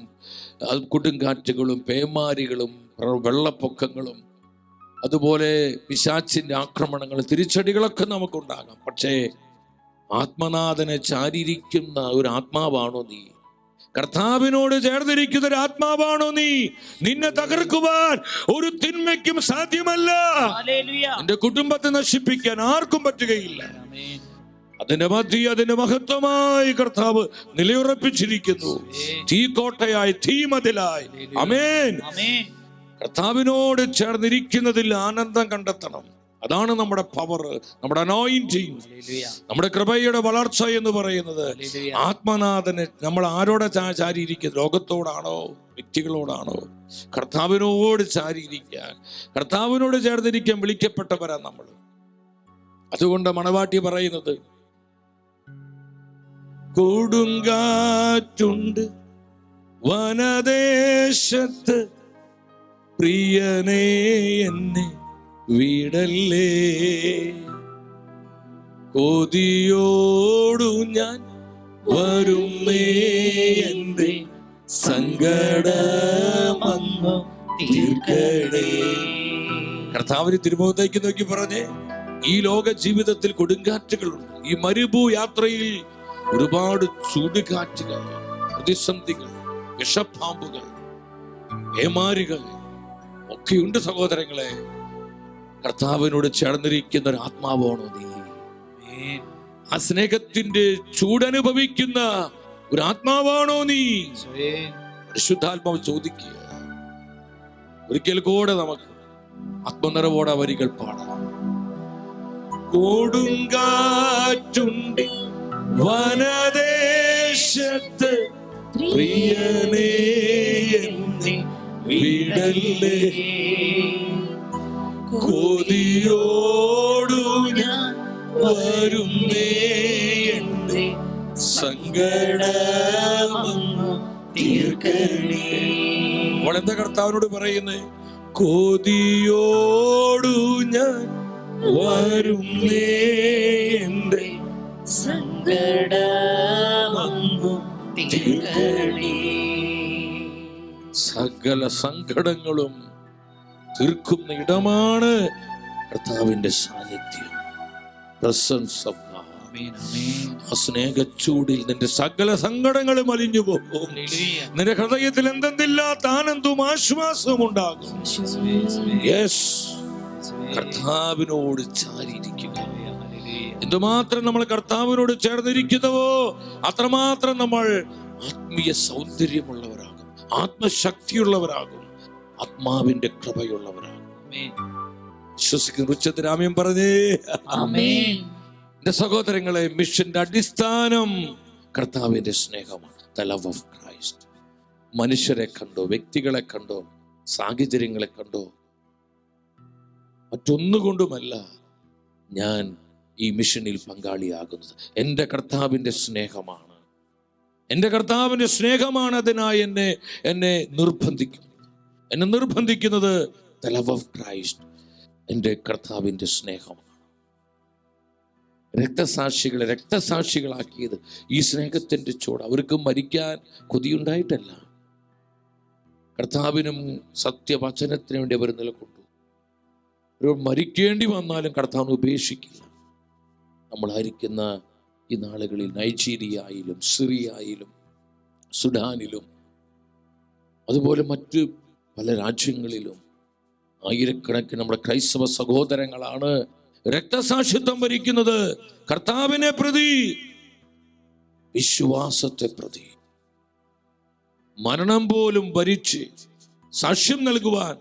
കൊടുങ്കാറ്റുകളും പേമാരികളും വെള്ളപ്പൊക്കങ്ങളും അതുപോലെ പിശാചിന്റെ ആക്രമണങ്ങൾ, തിരിച്ചടികളൊക്കെ നമുക്കുണ്ടാകാം. പക്ഷേ ആത്മനാഥനെ ചാരിയിരിക്കുന്ന ഒരു ആത്മാവാണോ നീ? കർത്താവിനോട് ചേർന്നിരിക്കുന്ന ഒരു ആത്മാവാണോ നീ, നിന്നെ തകർക്കുവാൻ ഒരു തിന്മയ്ക്കും സാധ്യമല്ല. നിന്റെ കുടുംബത്തെ നശിപ്പിക്കാൻ ആർക്കും പറ്റുകയില്ല. അതിന്റെ മധ്യ അതിന്റെ മഹത്വമായി കർത്താവ് നിലയുറപ്പിച്ചിരിക്കുന്നു, തീക്കോട്ടയായി തീമതിലായി. ആമേൻ. കർത്താവിനോട് ചേർന്നിരിക്കുന്നതിൽ ആനന്ദം കണ്ടെത്തണം. അതാണ് നമ്മുടെ പവർ, നമ്മുടെ അനോയിന്റിങ്, നമ്മുടെ കൃപയുടെ വളർച്ച എന്ന് പറയുന്നത്. ആത്മനാഥനെ നമ്മൾ ആരോടെ ചാരിയിരിക്കുന്നത്? ലോകത്തോടാണോ, വ്യക്തികളോടാണോ? കർത്താവിനോട് ചാരിയിരിക്കാൻ, കർത്താവിനോട് ചേർന്നിരിക്കാൻ വിളിക്കപ്പെട്ടവരാ നമ്മൾ. അതുകൊണ്ട് മണവാട്ടി പറയുന്നത്, കൊടുങ്കാറ്റുണ്ട് വനദേശത്ത്, പ്രിയനേ എന്നെ വിടല്ലേ, കൊതിയോടു ഞാൻ വരുന്നേ, എന്റെ സങ്കടമങ്ങു തീർക്കണേ. കർത്താവിന് തിരുമുഖത്തേക്ക് നോക്കി പറഞ്ഞേ, ഈ ലോക ജീവിതത്തിൽ കൊടുങ്കാറ്റുകളുണ്ട്. ഈ മരുഭൂ യാത്രയിൽ ഒരുപാട് ചുടുകാറ്റുകൾ, പ്രതിസന്ധികൾ, വിഷപ്പാമ്പുകൾ, ഏമാരികൾ ഒക്കെയുണ്ട് സഹോദരങ്ങളെ. കർത്താവിനോട് ചേർന്നിരിക്കുന്ന ഒരു ആത്മാവാണോ നീ? ആ സ്നേഹത്തിന്റെ ചൂടനുഭവിക്കുന്ന ഒരു ആത്മാവാണോ നീ? പരിശുദ്ധാത്മാവ് ചോദിക്കുക. ഒരിക്കൽ കൂടെ നമുക്ക് ആത്മനിറവോടെ വരികൾ പാടാം. കൊടുങ്കാറ്റുണ്ട് വനദേശത്ത്, പ്രിയനേ എന്നെ വിടല്ലേ, കൊതിയോടു ഞാൻ വരുന്നേ, എന്റെ സങ്കടമങ്ങു തീർക്കണേ. അവളെന്താ കർത്താവിനോട് പറയുന്നേ? കൊതിയോടു ഞാൻ വരുന്നേ, എന്റെ സങ്കടമങ്ങു തീർക്കണേ. സകല സങ്കടങ്ങളും തീർക്കുന്ന ഇടമാണ് കർത്താവിന്റെ സാന്നിധ്യം, പ്രസൻസ് ഓഫ് ഗോഡ്. ആ സ്നേഹച്ചൂടിൽ നിന്റെ സകല സങ്കടങ്ങളും അലിഞ്ഞു പോകും. നിന്റെ ഹൃദയത്തിൽ എന്തെന്നില്ലാത്ത ആനന്ദവും ആശ്വാസവും ഉണ്ടാകും. യെസ്, കർത്താവിനോട് ചാരിയിരിക്കുക. എന്തുമാത്രം നമ്മൾ കർത്താവിനോട് ചേർന്നിരിക്കുന്നവോ അത്രമാത്രം നമ്മൾ ആത്മീയ സൗന്ദര്യമുള്ളവരാകും, ആത്മശക്തിയുള്ളവരാകും, ആത്മാവിന്റെ കൃപയുള്ളവരാകും. വിശ്വസിക്കുന്ന ഉച്ചത്തിൽ ആമേൻ പറഞ്ഞേ. എന്റെ സഹോദരങ്ങളെ, മിഷന്റെ അടിസ്ഥാനം കർത്താവിന്റെ സ്നേഹമാണ്. The love of Christ. മനുഷ്യരെ കണ്ടോ, വ്യക്തികളെ കണ്ടോ, സാഹചര്യങ്ങളെ കണ്ടോ, മറ്റൊന്നുകൊണ്ടുമല്ല ഞാൻ ഈ മിഷനിൽ പങ്കാളിയാകുന്നത്. എൻ്റെ കർത്താവിൻ്റെ സ്നേഹമാണ്. എൻ്റെ കർത്താവിൻ്റെ സ്നേഹമാണ് അതിനായി എന്നെ നിർബന്ധിക്കുന്നത്. ദ ലവ് ഓഫ് ക്രൈസ്റ്റ്, എൻ്റെ കർത്താവിൻ്റെ സ്നേഹമാണ്. രക്തസാക്ഷികളാക്കിയത് ഈ സ്നേഹത്തിൻ്റെ ചൂട്. അവർക്ക് മരിക്കാൻ കൊതിയുണ്ടായിട്ടല്ല, കർത്താവിനും സത്യവചനത്തിന് വേണ്ടി അവർ നിലകൊണ്ടു. അവർ മരിക്കേണ്ടി വന്നാലും കർത്താവിനെ ഉപേക്ഷിക്കില്ല. നമ്മളായിരിക്കുന്ന ഈ നാളുകളിൽ നൈജീരിയയിലും സിറിയയിലും സുഡാനിലും അതുപോലെ മറ്റ് പല രാജ്യങ്ങളിലും ആയിരക്കണക്കിന് നമ്മുടെ ക്രൈസ്തവ സഹോദരങ്ങളാണ് രക്തസാക്ഷിത്വം വരിക്കുന്നത്. കർത്താവിനെ പ്രതി, വിശ്വാസത്തെ പ്രതി മരണം പോലും വരിച്ച് സാക്ഷ്യം നൽകുവാൻ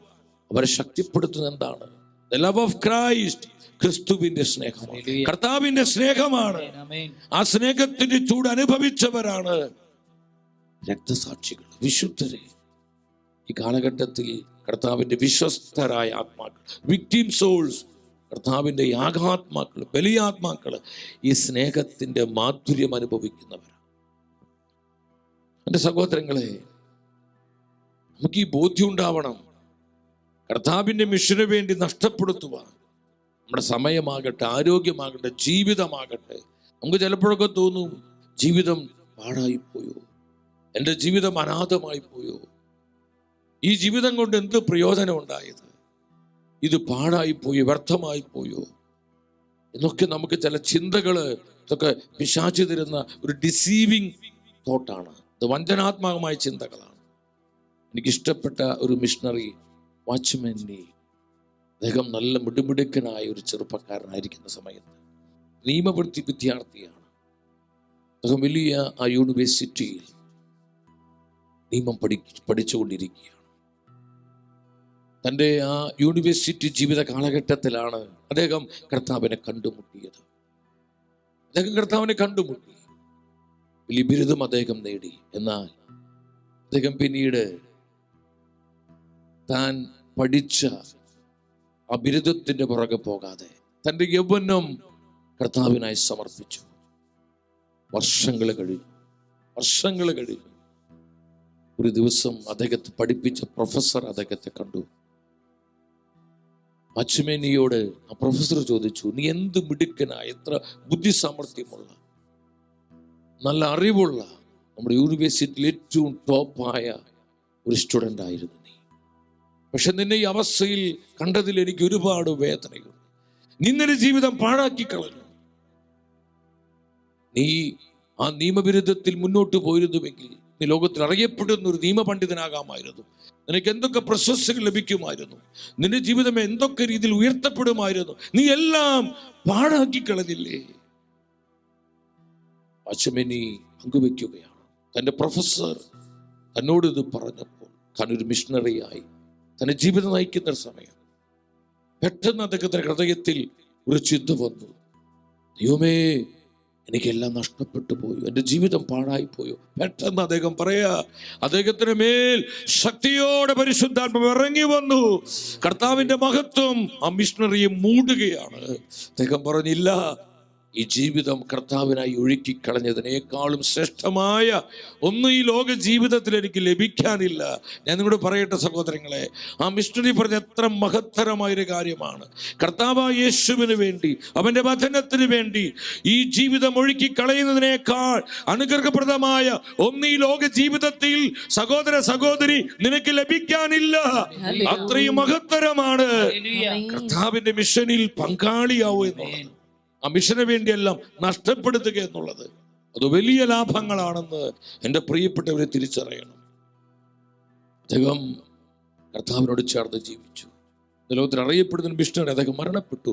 അവരെ ശക്തിപ്പെടുത്തുന്നത് എന്താണ്? The love of Christ, ക്രിസ്തുവിന്റെ സ്നേഹമാണ്, കർത്താവിന്റെ സ്നേഹമാണ്. ആ സ്നേഹത്തിന്റെ ചൂട് അനുഭവിച്ചവരാണ് രക്തസാക്ഷികൾ, വിശുദ്ധരെ. ഈ കാലഘട്ടത്തിൽ കർത്താവിന്റെ വിശ്വസ്തരായ ആത്മാക്കൾ, വിക്ടിം സോൾസ്, കർത്താവിന്റെ യാഗാത്മാക്കൾ, ബലിയാത്മാക്കൾ, ഈ സ്നേഹത്തിന്റെ മാധുര്യം അനുഭവിക്കുന്നവരാണ്. എൻ്റെ സഹോദരങ്ങളെ, നമുക്ക് ഈ ബോധ്യം ഉണ്ടാവണം. കർത്താവിന്റെ മിഷന് വേണ്ടി നഷ്ടപ്പെടുത്തുവാൻ നമ്മുടെ സമയമാകട്ടെ, ആരോഗ്യമാകട്ടെ, ജീവിതമാകട്ടെ, നമുക്ക് ചിലപ്പോഴൊക്കെ തോന്നും ജീവിതം പാഴായിപ്പോയോ, എൻ്റെ ജീവിതം അനാഥമായി പോയോ, ഈ ജീവിതം കൊണ്ട് എന്ത് പ്രയോജനം ഉണ്ടായത്, ഇത് പാഴായിപ്പോയോ, വ്യർത്ഥമായി പോയോ എന്നൊക്കെ നമുക്ക് ചില ചിന്തകൾ, ഇതൊക്കെ പിശാച് തരുന്ന ഒരു ഡിസീവിങ് തോട്ടാണ്. അത് വഞ്ചനാത്മകമായ ചിന്തകളാണ്. എനിക്കിഷ്ടപ്പെട്ട ഒരു മിഷണറി വാച്ച്മാൻ നീ, അദ്ദേഹം നല്ല മിടുമിടുക്കനായ ഒരു ചെറുപ്പക്കാരനായിരിക്കുന്ന സമയത്ത് നിയമവൃത്തി വിദ്യാർത്ഥിയാണ്. അദ്ദേഹം വലിയ ആ യൂണിവേഴ്സിറ്റിയിൽ നിയമം പഠിച്ചുകൊണ്ടിരിക്കുകയാണ്. തൻ്റെ ആ യൂണിവേഴ്സിറ്റി ജീവിത കാലഘട്ടത്തിലാണ് അദ്ദേഹം കർത്താവിനെ കണ്ടുമുട്ടിയത്. വലിയ ബിരുദം അദ്ദേഹം നേടി. എന്നാൽ അദ്ദേഹം പിന്നീട് താൻ പഠിച്ച ആ ബിരുദത്തിന്റെ പുറകെ പോകാതെ തൻ്റെ യൗവനം കർത്താവിനായി സമർപ്പിച്ചു. വർഷങ്ങൾ കഴിഞ്ഞു. ഒരു ദിവസം അദ്ദേഹത്തെ പഠിപ്പിച്ച പ്രൊഫസർ അദ്ദേഹത്തെ കണ്ടു. വാച്ച്മാനിയോട് ആ പ്രൊഫസർ ചോദിച്ചു, നീ എന്ത് മിടുക്കനായ, എത്ര ബുദ്ധി സാമർഥ്യമുള്ള, നല്ല അറിവുള്ള, നമ്മുടെ യൂണിവേഴ്സിറ്റിയിൽ ഏറ്റവും ടോപ്പായ ഒരു സ്റ്റുഡൻ്റ് ആയിരുന്നു നീ. പക്ഷെ നിന്നെ ഈ അവസ്ഥയിൽ കണ്ടതിൽ എനിക്ക് ഒരുപാട് വേദനയുണ്ട്. നിന്റെ ജീവിതം പാഴാക്കി കളഞ്ഞു. നീ ആ നിയമബിരുദത്തിൽ മുന്നോട്ട് പോയിരുന്നുവെങ്കിൽ നീ ലോകത്തിൽ അറിയപ്പെടുന്ന ഒരു നിയമപണ്ഡിതനാകാമായിരുന്നു. നിനക്ക് എന്തൊക്കെ പ്രശസ്തികൾ ലഭിക്കുമായിരുന്നു. നിന്റെ ജീവിതം എന്തൊക്കെ രീതിയിൽ ഉയർത്തപ്പെടുമായിരുന്നു. നീ എല്ലാം പാഴാക്കി കളഞ്ഞില്ലേ? വാച്ച്മാനി പങ്കുവെക്കുകയാണ്. തൻ്റെ പ്രൊഫസർ തന്നോട് ഇത് പറഞ്ഞപ്പോൾ താനൊരു മിഷണറിയായി തൻ്റെ ജീവിതം നയിക്കുന്ന സമയം പെട്ടെന്ന് അദ്ദേഹത്തിന്റെ ഹൃദയത്തിൽ ഒരു ചിന്ത വന്നു. ദൈവമേ, എനിക്കെല്ലാം നഷ്ടപ്പെട്ടു പോയോ, എൻ്റെ ജീവിതം പാഴായി പോയോ. പെട്ടെന്ന് അദ്ദേഹം പറയാ, അദ്ദേഹത്തിന് മേൽ ശക്തിയോടെ പരിശുദ്ധാത്മാവ് ഇറങ്ങി വന്നു. കർത്താവിന്റെ മഹത്വം ആ മിഷണറിയെ മൂടുകയാണ്. അദ്ദേഹം പറഞ്ഞില്ല, ഈ ജീവിതം കർത്താവിനായി ഒഴുക്കിക്കളഞ്ഞതിനേക്കാളും ശ്രേഷ്ഠമായ ഒന്നും ഈ ലോക ജീവിതത്തിൽ എനിക്ക് ലഭിക്കാനില്ല. ഞാൻ നിങ്ങളോട് പറയട്ടെ സഹോദരങ്ങളെ, ആ മിഷണറി പറഞ്ഞ എത്ര മഹത്തരമായൊരു കാര്യമാണ്. കർത്താവായ യേശുവിന് വേണ്ടി, അവന്റെ വചനത്തിന് വേണ്ടി ഈ ജീവിതം ഒഴുക്കിക്കളയുന്നതിനേക്കാൾ അനുഗ്രഹപ്രദമായ ഒന്നും ഈ ലോക ജീവിതത്തിൽ സഹോദര സഹോദരി നിനക്ക് ലഭിക്കാനില്ല. അത്രയും മഹത്തരമാണ് കർത്താവിന്റെ മിഷനിൽ പങ്കാളിയാവുക എന്നുള്ളത്. ആ മിഷന് വേണ്ടിയെല്ലാം നഷ്ടപ്പെടുത്തുക എന്നുള്ളത് അത് വലിയ ലാഭങ്ങളാണെന്ന് എൻ്റെ പ്രിയപ്പെട്ടവരെ തിരിച്ചറിയണം. അദ്ദേഹം കർത്താവിനോട് ചേർന്ന് ജീവിച്ചു. ലോകത്തിൽ അറിയപ്പെടുന്ന മിഷണറി, അദ്ദേഹം മരണപ്പെട്ടു.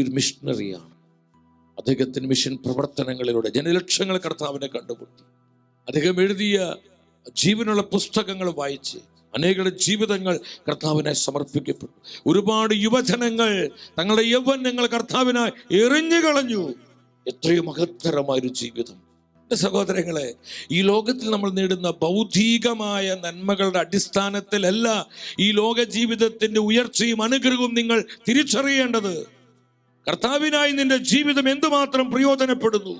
ഒരു മിഷണറിയാണ്. അദ്ദേഹത്തിന്റെ മിഷൻ പ്രവർത്തനങ്ങളിലൂടെ ജനലക്ഷങ്ങൾ കർത്താവിനെ കണ്ടുമുട്ടി. അദ്ദേഹം എഴുതിയ ജീവനുള്ള പുസ്തകങ്ങൾ വായിച്ച് അനേകരുടെ ജീവിതങ്ങൾ കർത്താവിനായി സമർപ്പിക്കപ്പെട്ടു. ഒരുപാട് യുവജനങ്ങൾ തങ്ങളുടെ യൗവനങ്ങൾ കർത്താവിനായി എറിഞ്ഞു കളഞ്ഞു. എത്രയോ മഹത്തരമായൊരു ജീവിതം. സഹോദരങ്ങളെ, ഈ ലോകത്തിൽ നമ്മൾ നേടുന്ന ഭൗതികമായ നന്മകളുടെ അടിസ്ഥാനത്തിലല്ല ഈ ലോക ജീവിതത്തിന്റെ ഉയർച്ചയും അനുഗ്രഹവും നിങ്ങൾ തിരിച്ചറിയേണ്ടത്. കർത്താവിനായി നിന്റെ ജീവിതം എന്തുമാത്രം പ്രയോജനപ്പെടുന്നു.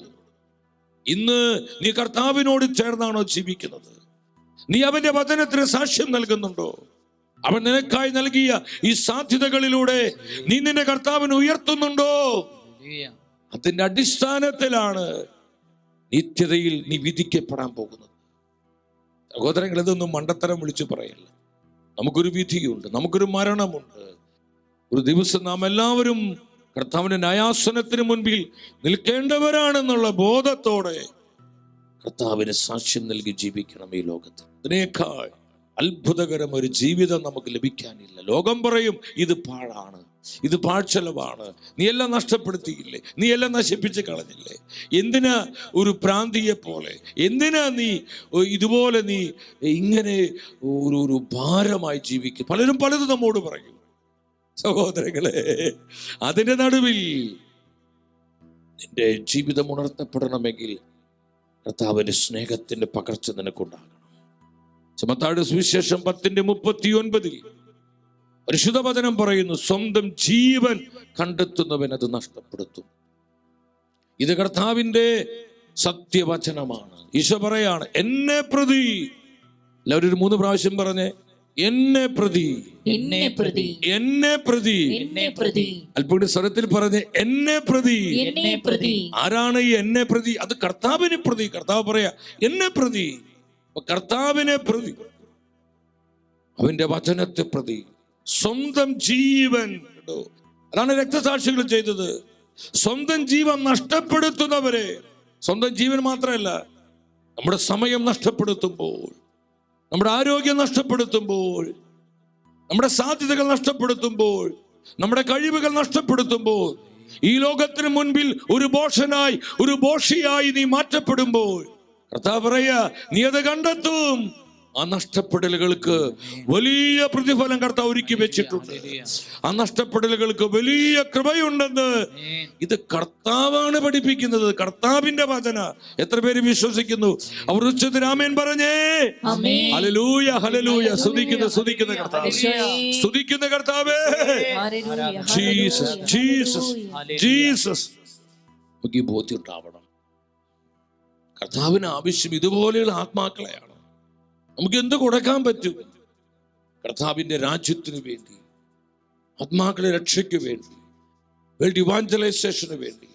ഇന്ന് നീ കർത്താവിനോട് ചേർന്നാണോ ജീവിക്കുന്നത്? നീ അവന്റെ വചനത്തിന് സാക്ഷ്യം നൽകുന്നുണ്ടോ? അവൻ നിനക്കായി നൽകിയ ഈ സാധ്യതകളിലൂടെ നീ നിന്റെ കർത്താവിനെ ഉയർത്തുന്നുണ്ടോ? അതിന്റെ അടിസ്ഥാനത്തിലാണ് നിത്യതയിൽ നീ വിധിക്കപ്പെടാൻ പോകുന്നത്. സഹോദരങ്ങൾ, ഇതൊന്നും മണ്ടത്തരം വിളിച്ചു പറയല്ല. നമുക്കൊരു വിധിയുണ്ട്, നമുക്കൊരു മരണമുണ്ട്. ഒരു ദിവസം നാം എല്ലാവരും കർത്താവിന്റെ ന്യായാസനത്തിന് മുൻപിൽ നിൽക്കേണ്ടവരാണെന്നുള്ള ബോധത്തോടെ കർത്താവിന് സാക്ഷ്യം നൽകി ജീവിക്കണം ഈ ലോകത്ത്. അതിനേക്കാൾ അത്ഭുതകരം ഒരു ജീവിതം നമുക്ക് ലഭിക്കാനില്ല. ലോകം പറയും ഇത് പാഴാണ്, ഇത് പാഴ്ചെലവാണ്, നീ എല്ലാം നഷ്ടപ്പെടുത്തിയില്ലേ, നീ എല്ലാം നശിപ്പിച്ച് കളഞ്ഞില്ലേ, എന്തിനാ ഒരു പ്രാന്തിയെ പോലെ, എന്തിനാ നീ ഇതുപോലെ നീ ഇങ്ങനെ ഒരു ഭാരമായി ജീവിക്കും. പലരും പലതും നമ്മോട് പറയും. സഹോദരങ്ങളെ, അതിന്റെ നടുവിൽ നിന്റെ ജീവിതം ഉണർത്തപ്പെടണമെങ്കിൽ കർത്താവിന്റെ സ്നേഹത്തിന്റെ പകർച്ച നിനക്കുണ്ടാകണം. മത്തായിയുടെ സുവിശേഷം 10:39 പരിശുദ്ധ വചനം പറയുന്നു, സ്വന്തം ജീവൻ കണ്ടെത്തുന്നവൻ അത് നഷ്ടപ്പെടുത്തും. ഇത് കർത്താവിന്റെ സത്യവചനമാണ്. ഈശോ പറയാണ്, എന്നെ പ്രതി. എല്ലാവരും 3 പ്രാവശ്യം പറഞ്ഞേ, എന്നെ പ്രതി, എന്നെ പ്രതി, എന്നെ പ്രതി, എന്നെ പ്രതി. അല്പം സ്വരത്തിൽ പറഞ്ഞ് എന്നെ പ്രതി. എന്നെ പ്രതി. ആരാണ് ഈ എന്നെ പ്രതി? അത് കർത്താവിനെ പ്രതി. കർത്താവ് പറയാ എന്നെ പ്രതി. കർത്താവിനെ പ്രതി, അവന്റെ വചനത്തെ പ്രതി, സ്വന്തം ജീവൻ. അതാണ് രക്തസാക്ഷികൾ ചെയ്തത്. സ്വന്തം ജീവൻ നഷ്ടപ്പെടുത്തുന്നവരെ, സ്വന്തം ജീവൻ മാത്രമല്ല നമ്മുടെ സമയം നഷ്ടപ്പെടുത്തുമ്പോൾ, നമ്മുടെ ആരോഗ്യം നഷ്ടപ്പെടുത്തുമ്പോൾ, നമ്മുടെ സാധ്യതകൾ നഷ്ടപ്പെടുത്തുമ്പോൾ, നമ്മുടെ കഴിവുകൾ നഷ്ടപ്പെടുത്തുമ്പോൾ, ഈ ലോകത്തിന് മുൻപിൽ ഒരു ബോഷനായി, ഒരു ബോഷിയായി നീ മാറ്റപ്പെടുമ്പോൾ, കർത്താവ് പറയാ, നീ അത് കണ്ടെത്തും. ആ നഷ്ടപ്പെടലുകൾക്ക് വലിയ പ്രതിഫലം കർത്താവ് ഒരുക്കി വെച്ചിട്ടുണ്ട്. ആ നഷ്ടപ്പെടലുകൾക്ക് വലിയ കൃപയുണ്ടെന്ന് ഇത് കർത്താവാണ് പഠിപ്പിക്കുന്നത്. കർത്താവിന്റെ വചന. എത്ര പേര് വിശ്വസിക്കുന്നു? അവർ ഉച്ചത്തിൽ ആമേൻ പറഞ്ഞേ. Hallelujah, hallelujah. സ്തുതിക്കുന്ന കർത്താവേ, സ്തുതിക്കുന്ന കർത്താവേ. Jesus, Jesus, Jesus. നമുക്ക് ഈ ബോധ്യം ഉണ്ടാവണം. കർത്താവിന് ആവശ്യം ഇതുപോലെയുള്ള ആത്മാക്കളെയാണ്. നമുക്ക് എന്ത് കൊടുക്കാൻ പറ്റും? കർത്താവിന്റെ രാജ്യത്തിന് വേണ്ടി, ആത്മാക്കളെ രക്ഷയ്ക്ക് വേണ്ടി, വേൾഡ് ഇവാഞ്ചലൈസേഷന് വേണ്ടി,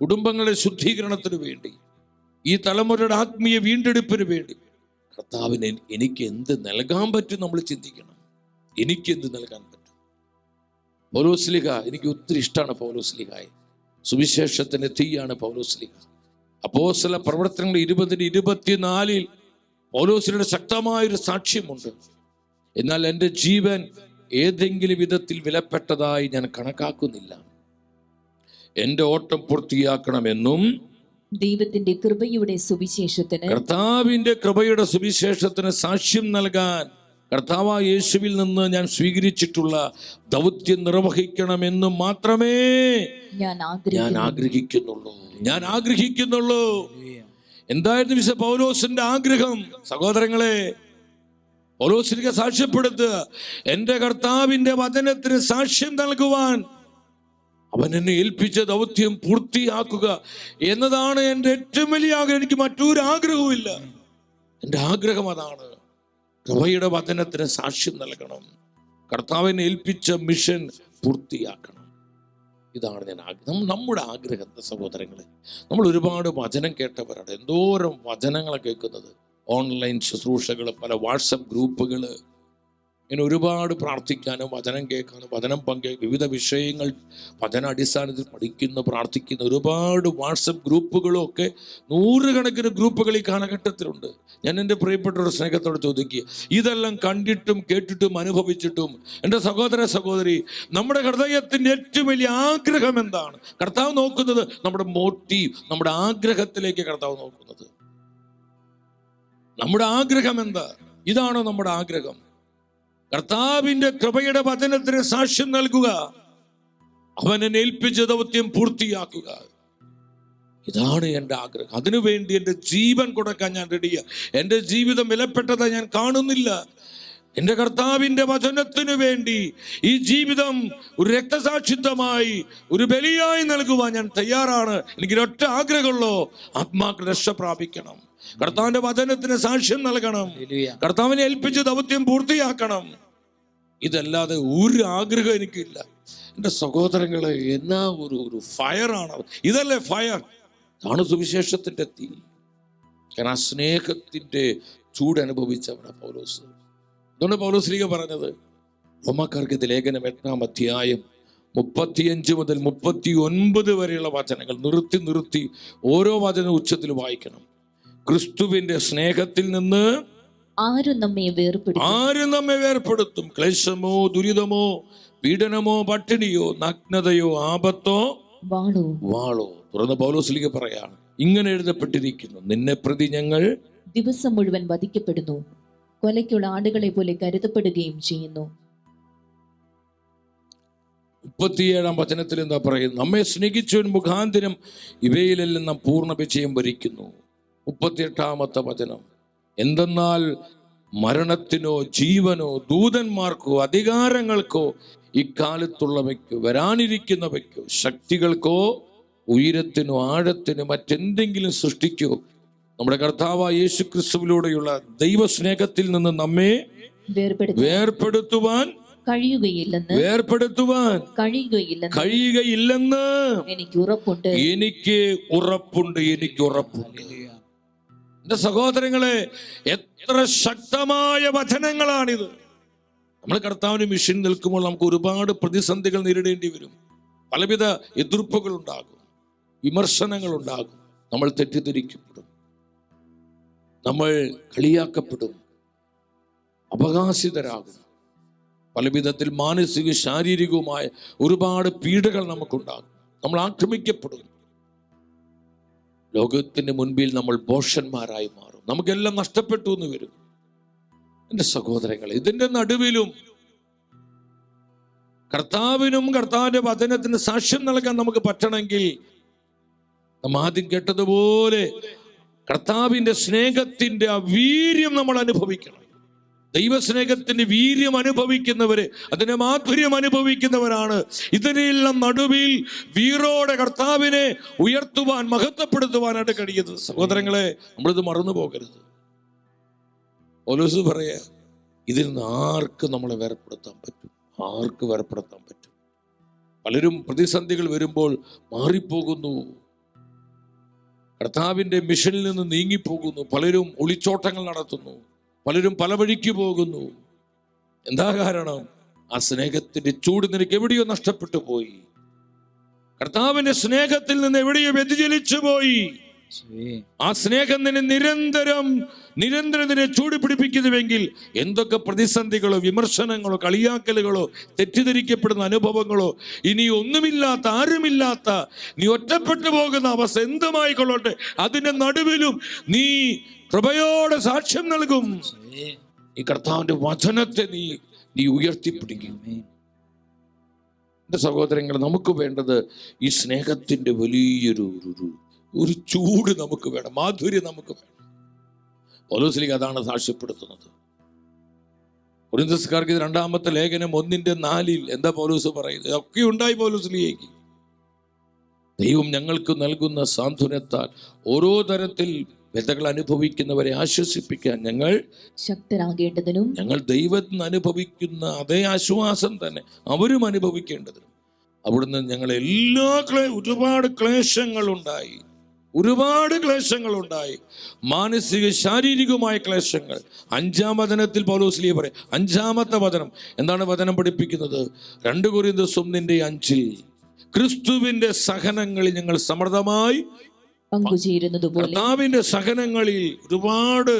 കുടുംബങ്ങളുടെ ശുദ്ധീകരണത്തിന് വേണ്ടി, ഈ തലമുറയുടെ ആത്മീയ വീണ്ടെടുപ്പിന് വേണ്ടി കർത്താവിന് എനിക്ക് എന്ത് നൽകാൻ പറ്റും? നമ്മൾ ചിന്തിക്കണം. എനിക്ക് എന്ത് നൽകാൻ പറ്റും? പൗലോസ്ലീഹ, എനിക്ക് ഒത്തിരി ഇഷ്ടമാണ് പൗലോസ്ലീഹായെ. സുവിശേഷത്തിന്റെ തീയാണ് പൗലോസ്ലീഹ. അപ്പോസ്തല പ്രവർത്തനങ്ങൾ 20:24 പൗലോസിന്റെ ശക്തമായൊരു സാക്ഷ്യമുണ്ട്. എന്നാൽ എൻ്റെ ജീവൻ ഏതെങ്കിലും വിധത്തിൽ വിലപ്പെട്ടതായി ഞാൻ കണക്കാക്കുന്നില്ല. എൻ്റെ ഓട്ടം പൂർത്തിയാക്കണമെന്നും ദൈവത്തിന്റെ കൃപയുടെ സുവിശേഷത്തിന്, കർത്താവിന്റെ കൃപയുടെ സുവിശേഷത്തിന് സാക്ഷ്യം നൽകാൻ കർത്താവായ യേശുവിൽ നിന്ന് ഞാൻ സ്വീകരിച്ചിട്ടുള്ള ദൗത്യം നിർവഹിക്കണമെന്നും മാത്രമേ ഞാൻ ആഗ്രഹിക്കുന്നുള്ളൂ. എന്തായിരുന്നു വിശുദ്ധ പൗലോസിന്റെ ആഗ്രഹം? സഹോദരങ്ങളെ, പൗലോസിനെ സാക്ഷ്യപ്പെടുത്തുക, എന്റെ കർത്താവിന്റെ വചനത്തിന് സാക്ഷ്യം നൽകുവാൻ അവൻ എന്നെ ഏൽപ്പിച്ച ദൗത്യം പൂർത്തിയാക്കുക എന്നതാണ് എൻ്റെ ഏറ്റവും വലിയ ആഗ്രഹം. എനിക്ക് മറ്റൊരു ആഗ്രഹവുമില്ല. എൻ്റെ ആഗ്രഹം അതാണ്. കൃപയുടെ വചനത്തിന് സാക്ഷ്യം നൽകണം, കർത്താവിനെ ഏൽപ്പിച്ച മിഷൻ പൂർത്തിയാക്കണം. ഇതാണ് ഞാൻ ആഗ്രഹം. നമ്മുടെ ആഗ്രഹം സഹോദരങ്ങളെ, നമ്മൾ ഒരുപാട് വചനം കേട്ടവരാണ്. എന്തോരം വചനങ്ങളെ കേൾക്കുന്നത്. ഓൺലൈൻ ശുശ്രൂഷകൾ, പല വാട്സപ്പ് ഗ്രൂപ്പുകൾ, ഇങ്ങനെ ഒരുപാട് പ്രാർത്ഥിക്കാനും വചനം കേൾക്കാനും വചനം വിവിധ വിഷയങ്ങൾ വചന അടിസ്ഥാനത്തിൽ പഠിക്കുന്ന പ്രാർത്ഥിക്കുന്ന ഒരുപാട് വാട്സപ്പ് ഗ്രൂപ്പുകളും ഒക്കെ, നൂറുകണക്കിന് ഗ്രൂപ്പുകൾ ഈ കാലഘട്ടത്തിലുണ്ട്. ഞാൻ എൻ്റെ പ്രിയപ്പെട്ടവരുടെ സ്നേഹത്തോട് ചോദിക്കുക, ഇതെല്ലാം കണ്ടിട്ടും കേട്ടിട്ടും അനുഭവിച്ചിട്ടും എൻ്റെ സഹോദര സഹോദരി, നമ്മുടെ ഹൃദയത്തിൻ്റെ ഏറ്റവും വലിയ ആഗ്രഹം എന്താണ്? കർത്താവ് നോക്കുന്നത് നമ്മുടെ മോട്ടീവ്, നമ്മുടെ ആഗ്രഹത്തിലേക്ക് കർത്താവ് നോക്കുന്നത്. നമ്മുടെ ആഗ്രഹം എന്താ? ഇതാണോ നമ്മുടെ ആഗ്രഹം? കർത്താവിന്റെ കൃപയുടെ വചനത്തിന് സാക്ഷ്യം നൽകുക, അവനെ ഏൽപ്പിച്ച ദൗത്യം പൂർത്തിയാക്കുക. ഇതാണ് എൻ്റെ ആഗ്രഹം. അതിനുവേണ്ടി എൻ്റെ ജീവൻ കൊടുക്കാൻ ഞാൻ റെഡിയാ. എൻ്റെ ജീവിതം വിലപ്പെട്ടതായി ഞാൻ കാണുന്നില്ല. എൻ്റെ കർത്താവിൻ്റെ വചനത്തിനു വേണ്ടി ഈ ജീവിതം ഒരു രക്തസാക്ഷിത്വമായി, ഒരു ബലിയായി നൽകുവാൻ ഞാൻ തയ്യാറാണ്. എനിക്കൊരൊറ്റ ആഗ്രഹമുള്ളൂ, ആത്മാക്കൾ രക്ഷ പ്രാപിക്കണം, കർത്താവിന്റെ വചനത്തിന് സാക്ഷ്യം നൽകണം, കർത്താവിനെ ഏൽപ്പിച്ച് ദൗത്യം പൂർത്തിയാക്കണം. ഇതല്ലാതെ ഒരു ആഗ്രഹം എനിക്കില്ല. എൻ്റെ സഹോദരങ്ങളെ, എന്നാ ഒരു ഫയറാണ്. ഇതല്ലേ ഫയർ? ഇതാണ് സുവിശേഷത്തിന്റെ തീ. കാരണം ആ സ്നേഹത്തിന്റെ ചൂട് അനുഭവിച്ചവനാണ് പൗലോസ്. അതുകൊണ്ട് പൗലോസ്ലീഹ പറഞ്ഞത്, റോമാക്കാർക്ക് ലേഖനം 8-ാം അധ്യായം 35 മുതൽ 39 വരെയുള്ള വചനങ്ങൾ നിർത്തി ഓരോ വചന ഉച്ചത്തിൽ വായിക്കണം. ക്രിസ്തുവിന്റെ സ്നേഹത്തിൽ നിന്ന് ആരും നമ്മെ വേർപ്പെടുത്തും? ക്ലേശമോ, ദുരിതമോ, പീഡനമോ, പട്ടിണിയോ, നഗ്നതയോ, ആപത്തോ, വാളോ. തുറന്ന് പൗലോസ്ലീഹ പറയാണ്, ഇങ്ങനെ എഴുതപ്പെട്ടിരിക്കുന്നു, നിന്നെ പ്രതി ഞങ്ങൾ ദിവസം മുഴുവൻ വധിക്കപ്പെടുന്നു, കൊലയ്ക്കുള്ള ആടുകളെ പോലെ കരുതപ്പെടുകയും ചെയ്യുന്നു. 37-ാം വചനത്തിൽ എന്താ പറയുന്നത്? നമ്മെ സ്നേഹിച്ചവൻ മുഖാന്തരം ഇവയിലെല്ലാം നാം പൂർണ്ണ വിജയം വരിക്കുന്നു. 38-ാമത്തെ വചനം, എന്തെന്നാൽ മരണത്തിനോ ജീവനോ ദൂതന്മാർക്കോ അധികാരങ്ങൾക്കോ ഇക്കാലത്തുള്ളവയ്ക്കോ വരാനിരിക്കുന്നവയ്ക്കോ ശക്തികൾക്കോ ഉയരത്തിനോ ആഴത്തിനോ മറ്റെന്തെങ്കിലും സൃഷ്ടിക്കോ നമ്മുടെ കർത്താവായ യേശു ക്രിസ്തുവിലൂടെയുള്ള ദൈവസ്നേഹത്തിൽ നിന്ന് നമ്മെ വേർപെടുത്തുവാൻ കഴിയുകയില്ലെന്ന് എനിക്ക് ഉറപ്പുണ്ട്. എന്റെ സഹോദരങ്ങളെ, എത്ര ശക്തമായ വചനങ്ങളാണിത്. നമ്മൾ കർത്താവിന് മിഷൻ നിൽക്കുമ്പോൾ നമുക്ക് ഒരുപാട് പ്രതിസന്ധികൾ നേരിടേണ്ടി വരും. പലവിധ എതിർപ്പുകൾ ഉണ്ടാകും, വിമർശനങ്ങൾ ഉണ്ടാകും, നമ്മൾ തെറ്റിദ്ധരിക്കപ്പെടും. നമ്മൾ കളിയാക്കപ്പെടും, അപഹാസിതരാകും. പല വിധത്തിൽ മാനസിക ശാരീരികവുമായ ഒരുപാട് പീഡകൾ നമുക്കുണ്ടാകും. നമ്മൾ ആക്രമിക്കപ്പെടും. ലോകത്തിന് മുൻപിൽ നമ്മൾ ഭോഷന്മാരായി മാറും. നമുക്കെല്ലാം നഷ്ടപ്പെട്ടു എന്ന് വരും. എൻ്റെ സഹോദരങ്ങളെ, ഇതിൻ്റെ നടുവിലും കർത്താവിനും കർത്താവിന്റെ വചനത്തിന് സാക്ഷ്യം നൽകാൻ നമുക്ക് പറ്റണമെങ്കിൽ നാം ആദ്യം കേട്ടതുപോലെ കർത്താവിന്റെ സ്നേഹത്തിന്റെ ആ വീര്യം നമ്മൾ അനുഭവിക്കണം. ദൈവസ്നേഹത്തിന്റെ വീര്യം അനുഭവിക്കുന്നവര്, അതിന്റെ മാധുര്യം അനുഭവിക്കുന്നവരാണ് ഇതിനെല്ലാം നടുവിൽ വീറോടെ കർത്താവിനെ ഉയർത്തുവാൻ, മഹത്വപ്പെടുത്തുവാനായിട്ട് കഴിയുന്നത്. സഹോദരങ്ങളെ, നമ്മളിത് മറന്നു പോകരുത്. പൗലോസ് പറയാ, ഇതിൽ നിന്ന് ആർക്ക് നമ്മളെ വേർപ്പെടുത്താൻ പറ്റും? ആർക്ക് വേർപ്പെടുത്താൻ പറ്റും? പലരും പ്രതിസന്ധികൾ വരുമ്പോൾ മാറിപ്പോകുന്നു, കർത്താവിന്റെ മിഷനിൽ നിന്ന് നീങ്ങിപ്പോകുന്നു. പലരും ഒളിച്ചോട്ടങ്ങൾ നടത്തുന്നു, പലരും പല വഴിക്ക് പോകുന്നു. എന്താ കാരണം? ആ സ്നേഹത്തിന്റെ ചൂട് നിനക്ക് എവിടെയോ നഷ്ടപ്പെട്ടു പോയി. കർത്താവിന്റെ സ്നേഹത്തിൽ നിന്ന് എവിടെയോ വ്യതിചലിച്ചു പോയി. ആ സ്നേഹം നിന്നെ നിരന്തരം നിന്നെ ചൂട് പിടിപ്പിക്കുന്നുവെങ്കിൽ എന്തൊക്കെ പ്രതിസന്ധികളോ വിമർശനങ്ങളോ കളിയാക്കലുകളോ തെറ്റിദ്ധരിക്കപ്പെടുന്ന അനുഭവങ്ങളോ ഇനി ഒന്നുമില്ലാത്ത, ആരുമില്ലാത്ത, നീ ഒറ്റപ്പെട്ടു പോകുന്ന അവസ്ഥ എന്തുമായിക്കൊള്ളട്ടെ, അതിന്റെ നടുവിലും നീ കൃപയോടെ സാക്ഷ്യം നൽകും. ഈ കർത്താവിന്റെ വചനത്തെ നീ ഉയർത്തിപ്പിടിക്കും. എന്റെ സഹോദരങ്ങൾ, നമുക്ക് വേണ്ടത് ഈ സ്നേഹത്തിന്റെ വലിയൊരു ഒരു ചൂട് നമുക്ക് വേണം, മാധുര്യം നമുക്ക് വേണം. പൗലോസ്ലീഹ അതാണ് സാക്ഷ്യപ്പെടുത്തുന്നത്. കൊരിന്ത്യക്കാർക്ക് 2-ാമത്തെ ലേഖനം 1:4 എന്താ പൗലോസ് പറയുന്നത്? ഒക്കെ ഉണ്ടായി പൗലോസ്ലീഹയ്ക്ക്. ദൈവം ഞങ്ങൾക്ക് നൽകുന്ന സാന്ത്വനത്താൽ ഓരോ തരത്തിൽ വ്യതകൾ അനുഭവിക്കുന്നവരെ ആശ്വസിപ്പിക്കാൻ ഞങ്ങൾ ശക്തരാകേണ്ടതിനും, ഞങ്ങൾ ദൈവത്തിന് അനുഭവിക്കുന്ന അതേ ആശ്വാസം തന്നെ അവരും അനുഭവിക്കേണ്ടതിനും അവിടുന്ന് ഞങ്ങളെ ഒരുപാട് ക്ലേശങ്ങളുണ്ടായി, മാനസിക ശാരീരികമായ ക്ലേശങ്ങൾ. 5-ാം വചനത്തിൽ പൗലോസ്ലീഹ പറയും, 5-ാമത്തെ വചനം എന്താണ് വചനം പഠിപ്പിക്കുന്നത്? 2 കൊരിന്ത്യർ 1:5 ക്രിസ്തുവിന്റെ സഹനങ്ങളിൽ ഞങ്ങൾ സമൃദ്ധമായി പങ്കുചേരുന്നതുപോലെ. കർത്താവിന്റെ സഹനങ്ങളിൽ ഒരുപാട്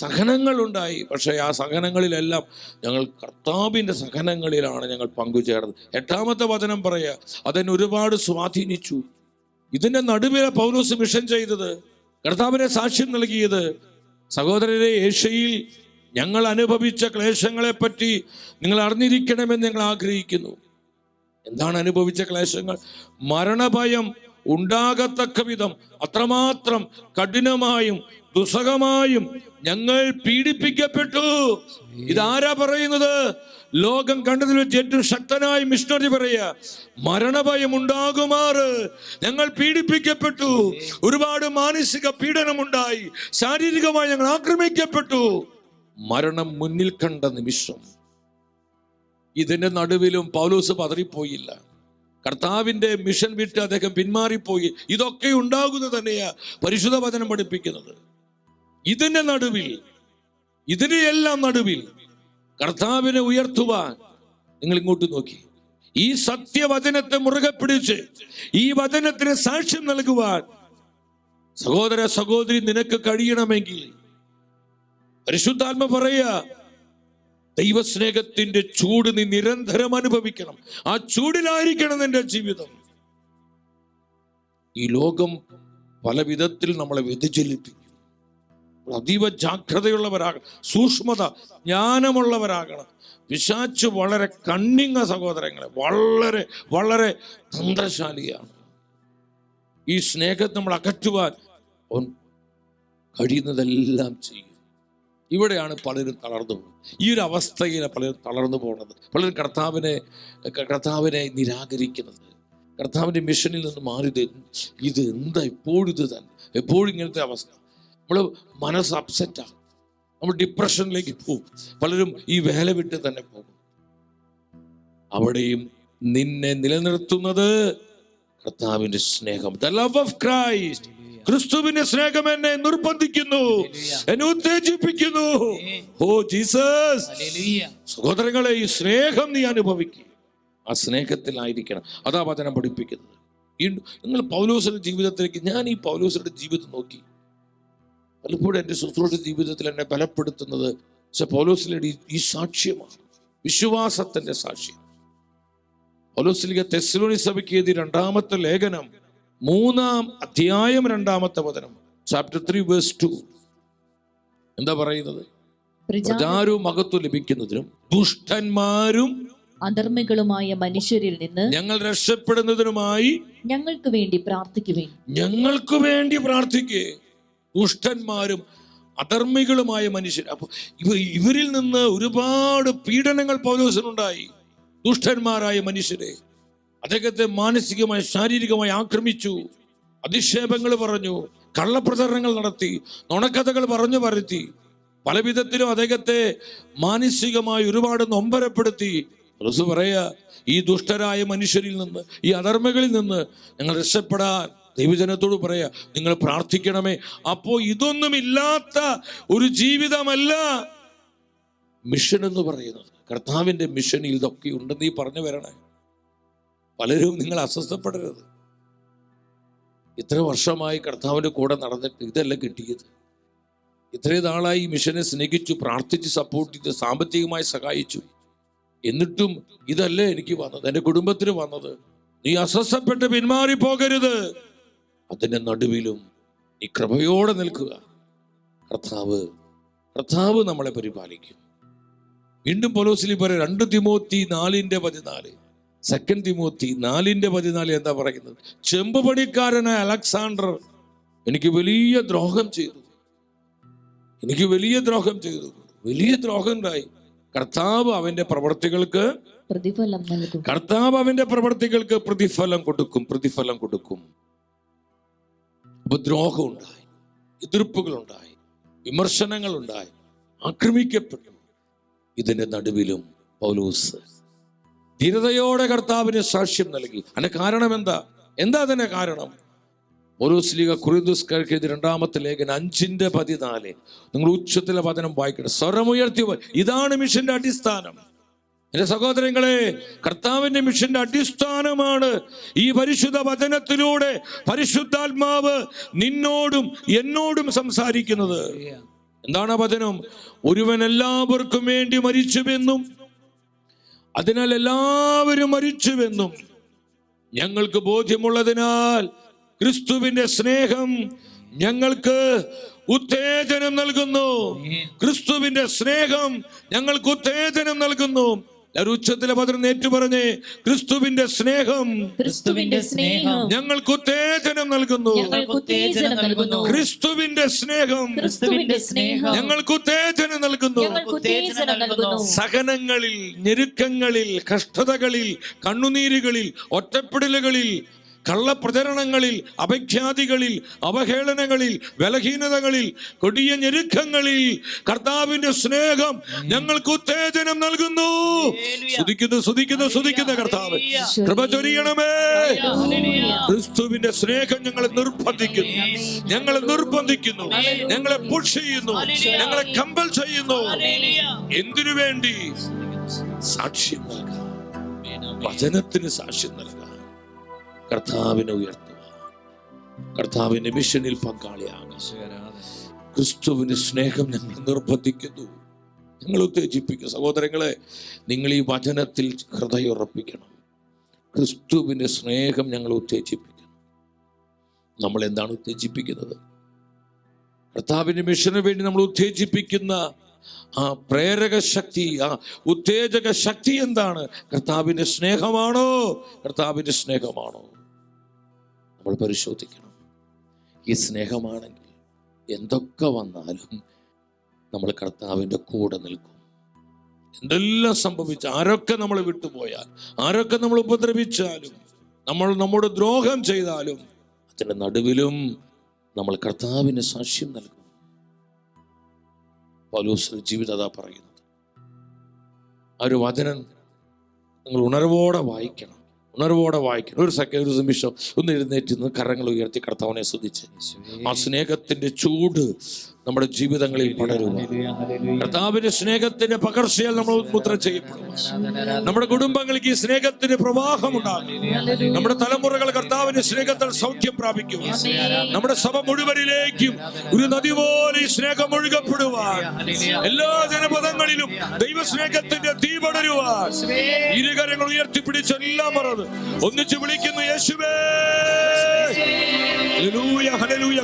സഹനങ്ങളുണ്ടായി, പക്ഷേ ആ സഹനങ്ങളിലെല്ലാം ഞങ്ങൾ കർത്താവിന്റെ സഹനങ്ങളിലാണ് ഞങ്ങൾ പങ്കുചേർന്നത്. 8-ാമത്തെ വചനം പറയാ, അതെന്നെ ഒരുപാട് സ്വാധീനിച്ചു. ഇതിന്റെ നടുവിലെ പൗലോസ് മിഷൻ ചെയ്തത്, കർത്താവിനെ സാക്ഷ്യം നൽകിയത്. സഹോദരരെ, ഏഷ്യയിൽ ഞങ്ങൾ അനുഭവിച്ച ക്ലേശങ്ങളെ പറ്റി നിങ്ങൾ അറിഞ്ഞിരിക്കണമെന്ന് ഞങ്ങൾ ആഗ്രഹിക്കുന്നു. എന്താണ് അനുഭവിച്ച ക്ലേശങ്ങൾ? മരണഭയം ഉണ്ടാകത്തക്ക വിധം അത്രമാത്രം കഠിനമായും ദുസ്സഹമായും ഞങ്ങൾ പീഡിപ്പിക്കപ്പെട്ടു. ഇതാരാ പറയുന്നത്? ലോകം കണ്ടതിൽ വെച്ച് ഏറ്റവും ശക്തനായ മിഷണറി പറയാ, മരണഭയം ഉണ്ടാകുമാറ് ഞങ്ങൾ പീഡിപ്പിക്കപ്പെട്ടു. ഒരുപാട് മാനസിക പീഡനമുണ്ടായി, ശാരീരികമായി ഞങ്ങൾ ആക്രമിക്കപ്പെട്ടു. മരണം മുന്നിൽ കണ്ട നിമിഷം ഇതിന്റെ നടുവിലും പൗലോസ് പതറിപ്പോയില്ല. കർത്താവിന്റെ മിഷൻ വിട്ട് അദ്ദേഹം പിന്മാറിപ്പോയി. ഇതൊക്കെ ഉണ്ടാകുന്നത് തന്നെയാ പരിശുദ്ധ വചനം പഠിപ്പിക്കുന്നത്. ഇതിന്റെ നടുവിൽ, ഇതിനെയെല്ലാം നടുവിൽ കർത്താവിനെ ഉയർത്തുവാൻ നിങ്ങൾ ഇങ്ങോട്ട് നോക്കി. ഈ സത്യവചനത്തെ മുറുകെ പിടിച്ച് ഈ വചനത്തിന് സാക്ഷ്യം നൽകുവാൻ സഹോദര സഹോദരി നിനക്ക് കഴിയണമെങ്കിൽ പരിശുദ്ധാത്മ പറയാ, ദൈവസ്നേഹത്തിന്റെ ചൂട് നീ നിരന്തരം അനുഭവിക്കണം. ആ ചൂടിലായിരിക്കണം നിന്റെ ജീവിതം. ഈ ലോകം പല വിധത്തിൽ നമ്മളെ വ്യതിചലിപ്പിക്കും. അതീവ ജാഗ്രതയുള്ളവരാകണം, സൂക്ഷ്മത, ജ്ഞാനമുള്ളവരാകണം. പിശാച് വളരെ കണ്ണിങ്ങ സഹോദരങ്ങളെ, വളരെ വളരെ തന്ത്രശാലിയാണ്. ഈ സ്നേഹത്തെ നമ്മൾ അകറ്റുവാൻ അവൻ കഴിയുന്നതെല്ലാം ചെയ്യും. ഇവിടെയാണ് പലരും തളർന്നു പോകുന്നത്. ഈ ഒരു അവസ്ഥയിൽ പലരും തളർന്നു പോകുന്നത്. പലരും കർത്താവിനെ നിരാകരിക്കുന്നത്, കർത്താവിൻ്റെ മിഷനിൽ നിന്ന് മാറിയത്. ഇത് എന്താ എപ്പോഴും ഇത് തന്നെ, എപ്പോഴും ഇങ്ങനത്തെ അവസ്ഥ. നമ്മൾ മനസ്സ് അപ്സെറ്റാകും, നമ്മൾ ഡിപ്രഷനിലേക്ക് പോകും. പലരും ഈ വേല വിട്ട് തന്നെ പോകും. അവിടെയും നിന്നെ നിലനിർത്തുന്നത് കർത്താവിന്റെ സ്നേഹം, ദ ലവ് ഓഫ് ക്രൈസ്റ്റ്. ക്രിസ്തുവിന്റെ സ്നേഹം എന്നെ നിർബന്ധിക്കുന്നു, എന്നെ ഉത്തേജിപ്പിക്കുന്നു. Oh Jesus. സഹോദരങ്ങളെ, ഈ സ്നേഹം നീ അനുഭവിക്കുക. ആ സ്നേഹത്തിലായിരിക്കണം. അതാ വചനം പഠിപ്പിക്കുന്നത്. നിങ്ങൾ പൗലോസിന്റെ ജീവിതത്തിലേക്ക്, ഞാൻ ഈ പൗലോസിന്റെ ജീവിതം നോക്കി, പലപ്പോഴും എൻ്റെ ശുശ്രൂഷ ജീവിതത്തിൽ എന്നെ ബലപ്പെടുത്തുന്നത് പൗലോസിലെ ഈ സാക്ഷ്യമാണ്, വിശ്വാസത്തിന്റെ സാക്ഷ്യം. പൗലോസ് തെസ്സലോനി സഭയ്ക്ക് എഴുതിയ 2-ാമത്തെ ലേഖനം 3-ാം അധ്യായം 2-ാമത്തെ വചനം, ചാപ്റ്റർ 3 വേഴ്സ് 2 എന്താ പറയുന്നത്? പ്രചാരവും മഹത്വം ലഭിക്കുന്നതിനും ദുഷ്ടന്മാരും അധർമ്മികളുമായ മനുഷ്യരിൽ നിന്ന് ഞങ്ങൾ രക്ഷപ്പെടുന്നതിനുമായി ഞങ്ങൾക്ക് വേണ്ടി പ്രാർത്ഥിക്കുവേൻ. ഞങ്ങൾക്ക് വേണ്ടി പ്രാർത്ഥിക്കേ. ദുഷ്ടന്മാരും അധർമ്മികളുമായ മനുഷ്യർ. അപ്പൊ ഇവരിൽ നിന്ന് ഒരുപാട് പീഡനങ്ങൾ പൗലോസിനുണ്ടായി. ദുഷ്ടന്മാരായ മനുഷ്യരെ അദ്ദേഹത്തെ മാനസികമായി ശാരീരികമായി ആക്രമിച്ചു, അധിക്ഷേപങ്ങൾ പറഞ്ഞു, കള്ളപ്രചരണങ്ങൾ നടത്തി, നുണക്കഥകൾ പറഞ്ഞു പരത്തി, പല വിധത്തിലും അദ്ദേഹത്തെ മാനസികമായി ഒരുപാട് നൊമ്പരപ്പെടുത്തി. പൗലോസ് പറയാ, ഈ ദുഷ്ടരായ മനുഷ്യരിൽ നിന്ന്, ഈ അധർമ്മികളിൽ നിന്ന് ഞങ്ങൾ രക്ഷപ്പെടാൻ ദൈവജനത്തോട് പറയാ, നിങ്ങൾ പ്രാർത്ഥിക്കണമേ. അപ്പോ ഇതൊന്നുമില്ലാത്ത ഒരു ജീവിതമല്ല മിഷൻ എന്ന് പറയുന്നത്. കർത്താവിന്റെ മിഷനിൽ ഇതൊക്കെ ഉണ്ടെന്ന് ഈ പറഞ്ഞു വരണേ. പലരും നിങ്ങൾ അസ്വസ്ഥപ്പെടരുത്. ഇത്ര വർഷമായി കർത്താവിന്റെ കൂടെ നടന്നിട്ട് ഇതല്ല കിട്ടിയത്. ഇത്രയും നാളായി ഈ മിഷനെ സ്നേഹിച്ചു, പ്രാർത്ഥിച്ച്, സപ്പോർട്ട് ചെയ്ത്, സാമ്പത്തികമായി സഹായിച്ചു. എന്നിട്ടും ഇതല്ലേ എനിക്ക് വന്നത്, എൻ്റെ കുടുംബത്തിന് വന്നത്. നീ അസ്വസ്ഥപ്പെട്ട് പിന്മാറി പോകരുത്. അതിന്റെ നടുവിലും നീ കൃപയോടെ നിൽക്കുക. കർത്താവ് നമ്മളെ പരിപാലിക്കും. വീണ്ടും പൗലോസ് പറയും 2 തിമോത്തി 4:14, 2 തിമോത്തി 4:14 എന്താ പറയുന്നത്? ചെമ്പ് പണിക്കാരനായ അലക്സാണ്ടർ എനിക്ക് വലിയ ദ്രോഹം ചെയ്തു, വലിയ ദ്രോഹം ഉണ്ടായി. കർത്താവ് അവന്റെ പ്രവർത്തികൾക്ക് പ്രതിഫലം കൊടുക്കും. ഉപദ്രോഹം ഉണ്ടായി, എതിർപ്പുകളുണ്ടായി, വിമർശനങ്ങളുണ്ടായി, ആക്രമിക്കപ്പെട്ടു. ഇതിന്റെ നടുവിലും പൗലോസ് ധീരതയോടെ കർത്താവിന് സാക്ഷ്യം നൽകി. അതിന്റെ കാരണം എന്താ അതിന്റെ കാരണം? പൗലോസ് കൊരിന്ത്യർക്കെഴുതിയ 2-ാമത്തെ ലേഖനം 5:14 നിങ്ങൾ ഉച്ചത്തിലെ വചനം വായിക്കണം, സ്വരമുയർത്തി. ഇതാണ് മിഷന്റെ അടിസ്ഥാനം. എന്റെ സഹോദരങ്ങളെ, കർത്താവിന്റെ മിഷന്റെ അടിസ്ഥാനമാണ് ഈ പരിശുദ്ധ വചനത്തിലൂടെ പരിശുദ്ധാത്മാവ് നിന്നോടും എന്നോടും സംസാരിക്കുന്നത്. എന്താണ് വചനം? ഒരുവൻ എല്ലാവർക്കും വേണ്ടി മരിച്ചുവെന്നും അതിനാൽ എല്ലാവരും മരിച്ചുവെന്നും ഞങ്ങൾക്ക് ബോധ്യമുള്ളതിനാൽ ക്രിസ്തുവിന്റെ സ്നേഹം ഞങ്ങൾക്ക് ഉത്തേജനം നൽകുന്നു. ക്രിസ്തുവിന്റെ സ്നേഹം ഞങ്ങൾക്ക് ഉത്തേജനം നൽകുന്നു. ഉച്ചത്തിലെ പത്രം ഏറ്റുപറഞ്ഞേ, ക്രിസ്തുവിന്റെ സ്നേഹം ഞങ്ങൾക്ക് ഉത്തേജനം നൽകുന്നു. ക്രിസ്തുവിന്റെ സ്നേഹം ഞങ്ങൾക്ക് ഉത്തേജനം നൽകുന്നു. സഹനങ്ങളിൽ, ഞെരുക്കങ്ങളിൽ, കഷ്ടതകളിൽ, കണ്ണുനീരുകളിൽ, ഒറ്റപ്പെടലുകളിൽ, കള്ളപ്രചരണങ്ങളിൽ, അപഖ്യാതികളിൽ, അവഹേളനങ്ങളിൽ, ബലഹീനതകളിൽ, കൊടിയ ഞെരുക്കങ്ങളിൽ കർത്താവിന്റെ സ്നേഹം ഞങ്ങൾക്ക് ഉത്തേജനം നൽകുന്നു. സ്തുതിക്കുന്നു കർത്താവ്. കൃപ ചൊരിയണമേ. ക്രിസ്തുവിന്റെ സ്നേഹം ഞങ്ങളെ നിർബന്ധിക്കുന്നു, ഞങ്ങളെ പുഷ് ചെയ്യുന്നു, ഞങ്ങളെ കമ്പൽ ചെയ്യുന്നു. എന്തിനു വേണ്ടി? സാക്ഷ്യം നൽകാം, വചനത്തിന് സാക്ഷ്യം നൽകാം, കർത്താവിനെ ഉയർത്തുക, കർത്താവിന്റെ മിഷനിൽ പങ്കാളിയാകുക. ക്രിസ്തുവിന്റെ സ്നേഹം ഞങ്ങൾ നിർബന്ധിക്കുന്നു, ഞങ്ങൾ ഉത്തേജിപ്പിക്കും. സഹോദരങ്ങളെ, നിങ്ങൾ ഈ വചനത്തിൽ ഹൃദയം ഉറപ്പിക്കണം. ക്രിസ്തുവിന്റെ സ്നേഹം ഞങ്ങൾ ഉത്തേജിപ്പിക്കുന്നു. നമ്മൾ എന്താണ് ഉത്തേജിപ്പിക്കുന്നത്? കർത്താവിന്റെ മിഷന് വേണ്ടി നമ്മൾ ഉത്തേജിപ്പിക്കുന്ന ആ പ്രേരക ശക്തി, ആ ഉത്തേജക ശക്തി എന്താണ്? കർത്താവിന്റെ സ്നേഹമാണോ? നമ്മൾ പരിശോധിക്കണം. ഈ സ്നേഹമാണെങ്കിൽ എന്തൊക്കെ വന്നാലും നമ്മൾ കർത്താവിൻ്റെ കൂടെ നിൽക്കും. എന്തെല്ലാം സംഭവിച്ച, ആരൊക്കെ നമ്മൾ വിട്ടുപോയാൽ, ആരൊക്കെ നമ്മൾ ഉപദ്രവിച്ചാലും, നമ്മൾ നമ്മോട് ദ്രോഹം ചെയ്താലും, അതിൻ്റെ നടുവിലും നമ്മൾ കർത്താവിന് സാക്ഷ്യം നൽകും. പൗലോസ് ജീവിതം അതാ പറയുന്നത്. ആ ഒരു വചനം നിങ്ങൾ ഉണർവോടെ വായിക്കണം. ഒരു നിമിഷം ഒന്ന് എഴുന്നേറ്റ് കരങ്ങൾ ഉയർത്തി കർത്താവിനെ സ്തുതിച്ച് ആ സ്നേഹത്തിന്റെ ചൂട് നമ്മുടെ ജീവിതങ്ങളിൽ പടരുക. കർത്താവിന്റെ സ്നേഹത്തിന്റെ പകർച്ചയാൽ നമ്മൾ മുദ്ര ചെയ്യപ്പെടും. നമ്മുടെ കുടുംബങ്ങൾക്ക് ഈ സ്നേഹത്തിന്റെ പ്രവാഹം ഉണ്ടാകും. നമ്മുടെ തലമുറകൾ കർത്താവിന്റെ സ്നേഹത്തിൽ സൗഖ്യം പ്രാപിക്കുക. നമ്മുടെ സഭ മുഴുവനിലേക്കും ഒരു നദി പോലെ ഈ സ്നേഹം ഒഴുകപ്പെടുവാൻ, എല്ലാ ജനപദങ്ങളിലും ദൈവസ്നേഹത്തിന്റെ തീ പടരുവാൻ ഇരുകരങ്ങൾ ഉയർത്തിപ്പിടിച്ച് എല്ലാം മറന്ന് ഒന്നിച്ച് വിളിക്കുന്നു, യേശുവേ. Hallelujah, hallelujah.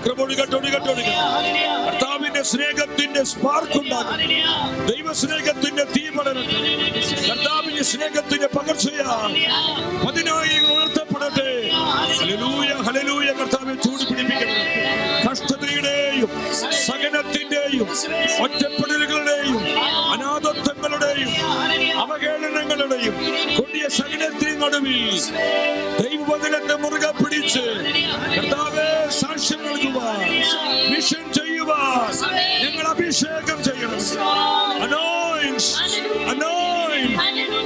കർത്താവിന്റെ സ്നേഹത്തിന്റെ സ്പാർക്ക് ഉണ്ടാകും. ദൈവസ്നേഹത്തിന്റെ തീ പടരട്ടെ. കർത്താവിന്റെ സ്നേഹത്തിന്റെ പകർച്ചയാൽ പതിനായിരങ്ങൾ ഉയർത്തപ്പെടട്ടെ. Hallelujah, hallelujah. കർത്താവിനെ ചൂട് പിടിപ്പിക്കണം. കഷ്ടതയുടെയും സഹനത്തിന്റെയും ഒറ്റപ്പെടലുകളുടെയും അനാഥത്വങ്ങളുടെയും അവഹേളനങ്ങളുടെയും കൊടിയ സഹനത്തിന് നടുവിൽ ദൈവവചനത്തെ മുറുകെ പിടിച്ച് കർത്താവേ സാക്ഷ്യം നൽകുവാൻ, മിഷൻ ചെയ്യുവാൻ ഞങ്ങൾ അഭിഷേകം ചെയ്യണം.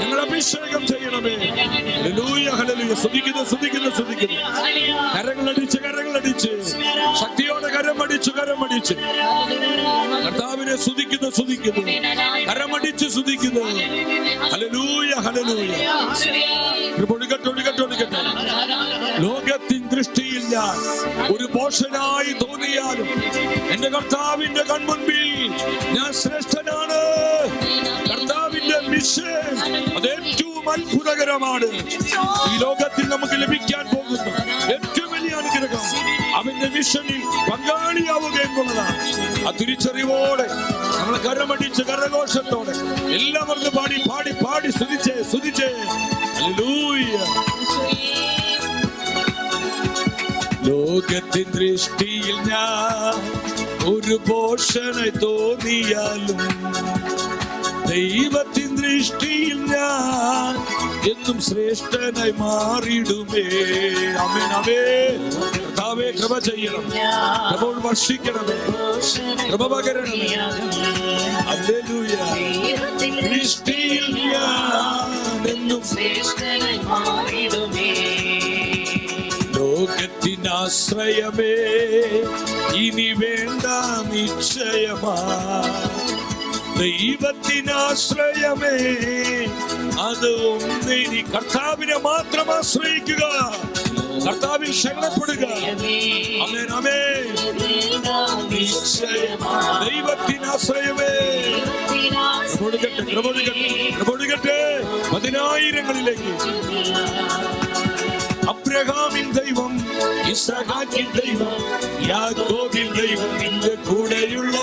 ഞങ്ങൾ അഭിഷേകം ചെയ്യണമേ. Hallelujah, hallelujah. സ്തുതിക്കുന്നു, സ്തുതിക്കുന്നു, സ്തുതിക്കുന്നു. കരങ്ങളടിച്ച് ശക്തിയോടെ കരമടിച്ച് കർത്താവിനെ സ്തുതിക്കുന്നു, സ്തുതിക്കുന്നു. കരമടിച്ച് സ്തുതിക്കുന്നു. Hallelujah, hallelujah. ലോകത്തിൻ ദൃഷ്ടിയിൽ ഞാൻ ഒരു ഭോഷനായി തോന്നിയാലും എന്റെ കർത്താവിന്റെ കൺമുൻപിൽ ഞാൻ ശ്രേഷ്ഠനാണ്. കർത്താവിന്റെ മിഷൻ അത് ഏറ്റവും അത്ഭുതകരമാണ്. ഈ ലോകത്തിൽ നമുക്ക് ലഭിക്കാൻ പോകുന്ന ഏറ്റവും വലിയ അനുഗ്രഹം അവന്റെ മിഷനിൽ പങ്കാളിയാവുക എന്നുള്ളതാണ്. ആ തിരിച്ചറിവോടെ നമ്മൾ കരമടിച്ച് കരഘോഷത്തോടെ എല്ലാവർക്കും പാടി സ്തുതിച്ചേ. ഹല്ലേലൂയ. ലോകത്തിൻ ദൃഷ്ടിയിൽ ഞാൻ ഒരു ഭോഷനായി തോന്നിയാലും ദൈവത്തിൻ ദൃഷ്ടിയിൽ ഞാൻ എന്നും ശ്രേഷ്ഠനായി മാറിയിടുമേ. ആമേൻ, ആമേൻ. കർത്താവേ കൃപ ചെയ്യണം, കൃപ വർഷിക്കണമേ, കൃപ പകരണമേ. ഹല്ലേലൂയ. ദൃഷ്ടിയിൽ ഞാൻ എന്നും ശ്രേഷ്ഠനായി മാറിയിടുമേ. ലോകത്തിനാശ്രയമേ ഇനി വേണ്ട നിശ്ചയമാ. ദൈവത്തിനാശ്രയമേ അത് ഒന്നിനി. കർത്താവിനെ മാത്രം ആശ്രയിക്കുക, കർത്താവിൽ ശരണപ്പെടുക. ആമേൻ, ആമേൻ. ദൈവത്തിനാശ്രയമേ. കൊടുക്കട്ടെ പതിനായിരങ്ങളിലേക്ക്. അബ്രഹാമിൻ ദൈവം, ഇസ്ഹാക്കിൻ ദൈവം, യാക്കോബിൻ ദൈവം, നിന്റെ കൂടെയുള്ള.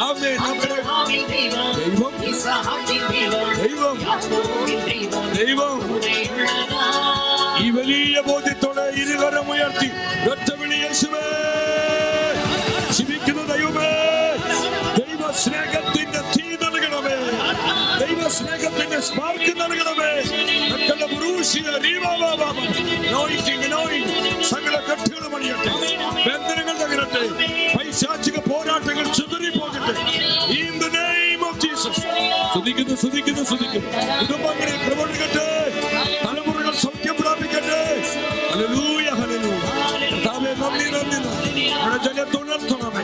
ആമേൻ. അബ്രഹാമിൻ ദൈവം, ദൈവം. ഈ വലിയ ബോധ്യത്തോടെ ഇരുകരം ഉയർത്തി ഒറ്റ വിളി, യേശുവേ. ജീവിക്കുന്ന ദൈവമേ, ദൈവ സ്നേഹത്തിന്റെ തീ നൽകണമേ, ദൈവ സ്നേഹത്തിന്റെ സ്പാർക്ക് നൽകണമേ. സകല കെട്ടുകളും അണിയട്ടെ, ബന്ധനങ്ങൾ തകരട്ടെ, പൈശാചിക പോരാട്ടങ്ങൾ ചിതറിപ്പോകട്ടെ. In the name of Jesus. സ്തുതിക്കുന്നു. കുടുംബങ്ങളെ പ്രവർത്തിക്കട്ടെ, തലമുറകൾ സൗഖ്യം പ്രാപിക്കട്ടെ. Hallelujah, hallelujah. കർത്താവേ, നന്ദി. ഇവിടെ ജനത്തെ ഉണർത്തണമേ,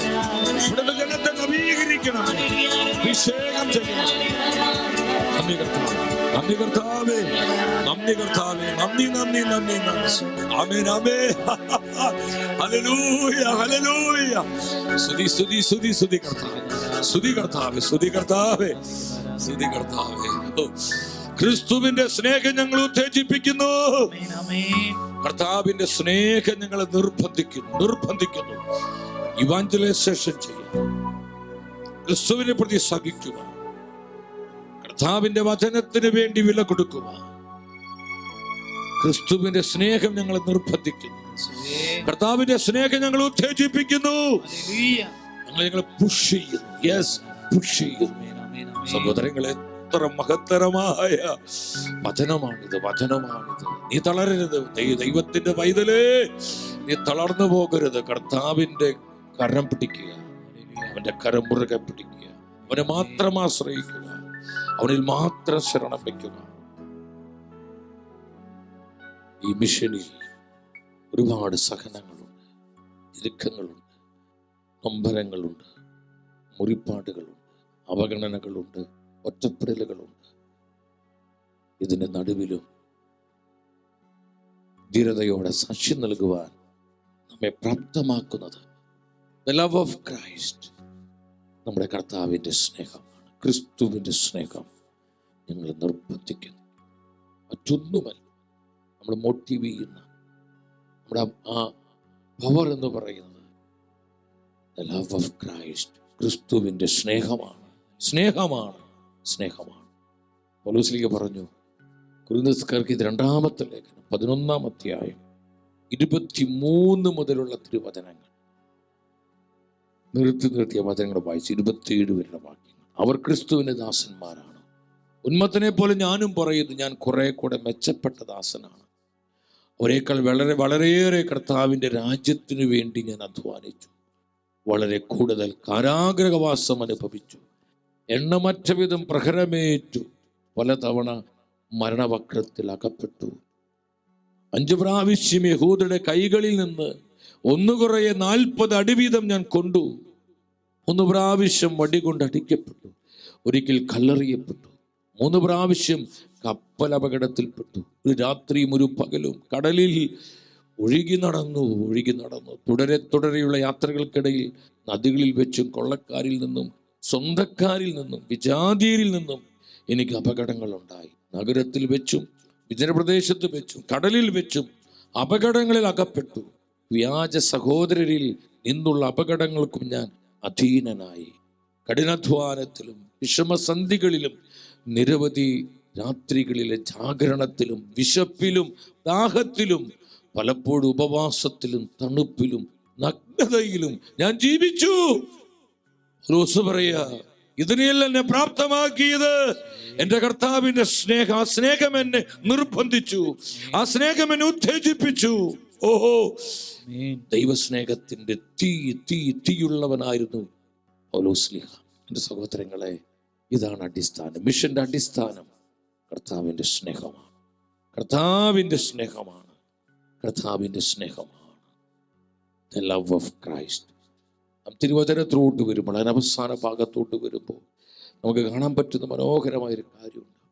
ഇവിടുത്തെ ജനത്തെ നവീകരിക്കണമേ, അഭിഷേകം ചെയ്യണം. നന്ദി കർത്താവേ. ആമേൻ, ആമേൻ. ഹല്ലേലൂയ, ഹല്ലേലൂയ. സ്തുതി കർത്താവേ. ക്രിസ്തുവിന്റെ സ്നേഹം ഞങ്ങൾ ഉത്തേജിപ്പിക്കുന്നു. കർത്താവിന്റെ സ്നേഹം ഞങ്ങളെ നിർബന്ധിക്കുന്നു. ഇവാഞ്ചലൈസേഷൻ ചെയ്യുക, ക്രിസ്തുവിനെ പ്രതി സഹിക്കുക, കർത്താവിന്റെ വചനത്തിന് വേണ്ടി വില കൊടുക്കുക. ക്രിസ്തുവിന്റെ സ്നേഹം ഞങ്ങളെ നിർബന്ധിക്കുന്നു. കർത്താവിന്റെ സ്നേഹം ഞങ്ങൾ ഉത്തേജിപ്പിക്കുന്നു. ഞങ്ങളെ പുഷ് ചെയ്യുന്നു. സഹോദരങ്ങളെ, എത്ര മഹത്തരമായ വചനമാണിത്. നീ തളരരുത്. ദൈവത്തിന്റെ പൈതലേ, നീ തളർന്നു പോകരുത്. കർത്താവിന്റെ കരം പിടിക്കുക, അവന്റെ കരം മുറുകെ പിടിക്കുക, അവനെ മാത്രം ആശ്രയിക്കുക, അവനിൽ മാത്രം ശരണം വയ്ക്കുക. ഈ മിഷനിൽ ഒരുപാട് സഹനങ്ങളുണ്ട്, ഇടുക്കങ്ങളുണ്ട്, നൊമ്പരങ്ങളുണ്ട്, മുറിപ്പാടുകളുണ്ട്, അവഗണനകളുണ്ട്, ഒറ്റപ്പെടലുകളുണ്ട്. ഇതിൻ്റെ നടുവിലും ധീരതയോടെ സാക്ഷ്യം നൽകുവാൻ നമ്മെ പ്രാപ്തമാക്കുന്നത് the love of Christ, നമ്മുടെ കർത്താവിൻ്റെ സ്നേഹമാണ്. ക്രിസ്തുവിൻ്റെ സ്നേഹം ഞങ്ങൾ നിർബന്ധിക്കുന്നു, മറ്റൊന്നുമല്ല. നമ്മൾ മോട്ടീവ് ചെയ്യുന്ന നമ്മുടെ ആ പവർ എന്ന് പറയുന്നത് the love of Christ, ക്രിസ്തുവിൻ്റെ സ്നേഹമാണ്. സ്നേഹമാണ്, സ്നേഹമാണ്. പൗലോസ് പറഞ്ഞു, കൊരിന്ത്യർക്കാർക്ക് ഇത് 2-ാമത്തെ ലേഖനം 11-ാം അധ്യായം 23 മുതലുള്ള തിരുവചനങ്ങൾ നിർത്തിയ വചനങ്ങൾ വായിച്ച് 27 വരെയുള്ള വാക്യങ്ങൾ. അവർ ക്രിസ്തുവിൻ്റെ ദാസന്മാരാണ്. ഉന്മത്തനെ പോലെ ഞാനും പറയുന്നു, ഞാൻ കുറെ കൂടെ മെച്ചപ്പെട്ട ദാസനാണ്. ഒരേക്കാൾ വളരെയേറെ കർത്താവിൻ്റെ രാജ്യത്തിനു വേണ്ടി ഞാൻ അധ്വാനിച്ചു. വളരെ കൂടുതൽ കാരാഗ്രഹവാസം അനുഭവിച്ചു. എണ്ണമറ്റ വിധം പ്രഹരമേറ്റു. പലതവണ മരണവക്രത്തിൽ അകപ്പെട്ടു. 5 പ്രാവശ്യം യഹൂദരുടെ കൈകളിൽ നിന്ന് ഒന്നുകുറയെ 40 അടിവീതം ഞാൻ കൊണ്ടു. 1 പ്രാവശ്യം വടികൊണ്ട് അടിക്കപ്പെട്ടു. ഒരിക്കൽ കല്ലെറിയപ്പെട്ടു. 3 പ്രാവശ്യം കപ്പൽ അപകടത്തിൽപ്പെട്ടു. ഒരു രാത്രിയും ഒരു പകലും കടലിൽ ഒഴുകി നടന്നു. തുടരെയുള്ള യാത്രകൾക്കിടയിൽ നദികളിൽ വെച്ചും കൊള്ളക്കാരിൽ നിന്നും സ്വന്തക്കാരിൽ നിന്നും വിജാതിയരിൽ നിന്നും എനിക്ക് അപകടങ്ങൾ ഉണ്ടായി. നഗരത്തിൽ വെച്ചും വിജനപ്രദേശത്ത് വെച്ചും കടലിൽ വെച്ചും അപകടങ്ങളിൽ അകപ്പെട്ടു. വ്യാജ സഹോദരരിൽ നിന്നുള്ള അപകടങ്ങൾക്കും ഞാൻ അധീനനായി. കഠിനാധ്വാനത്തിലും വിഷമസന്ധികളിലും നിരവധി രാത്രികളിലെ ജാഗരണത്തിലും വിശപ്പിലും ദാഹത്തിലും പലപ്പോഴും ഉപവാസത്തിലും തണുപ്പിലും നഗ്നതയിലും ഞാൻ ജീവിച്ചു. പറയാ, ഇതിനെല്ലാം എന്നെ പ്രാപ്തമാക്കിയത് എന്റെ കർത്താവിന്റെ സ്നേഹം. ആ സ്നേഹം എന്നെ നിർബന്ധിച്ചു, ആ സ്നേഹം എന്നെ ഉത്തേജിപ്പിച്ചു. ഓഹോ, ദൈവസ്നേഹത്തിന്റെ തീയുള്ളവനായിരുന്നു പൗലോസ്ലീഹ. എന്റെ സഹോദരങ്ങളെ, ഇതാണ് അടിസ്ഥാനം. മിഷന്റെ അടിസ്ഥാനം കർത്താവിന്റെ സ്നേഹമാണ്. കർത്താവിന്റെ സ്നേഹമാണ്. കർത്താവിന്റെ സ്നേഹമാണ്. The love of Christ. തിരുവചനത്തിലോട്ട് വരുമ്പോൾ, അതിനവസാന ഭാഗത്തോട്ട് വരുമ്പോൾ നമുക്ക് കാണാൻ പറ്റുന്ന മനോഹരമായൊരു കാര്യമുണ്ട്.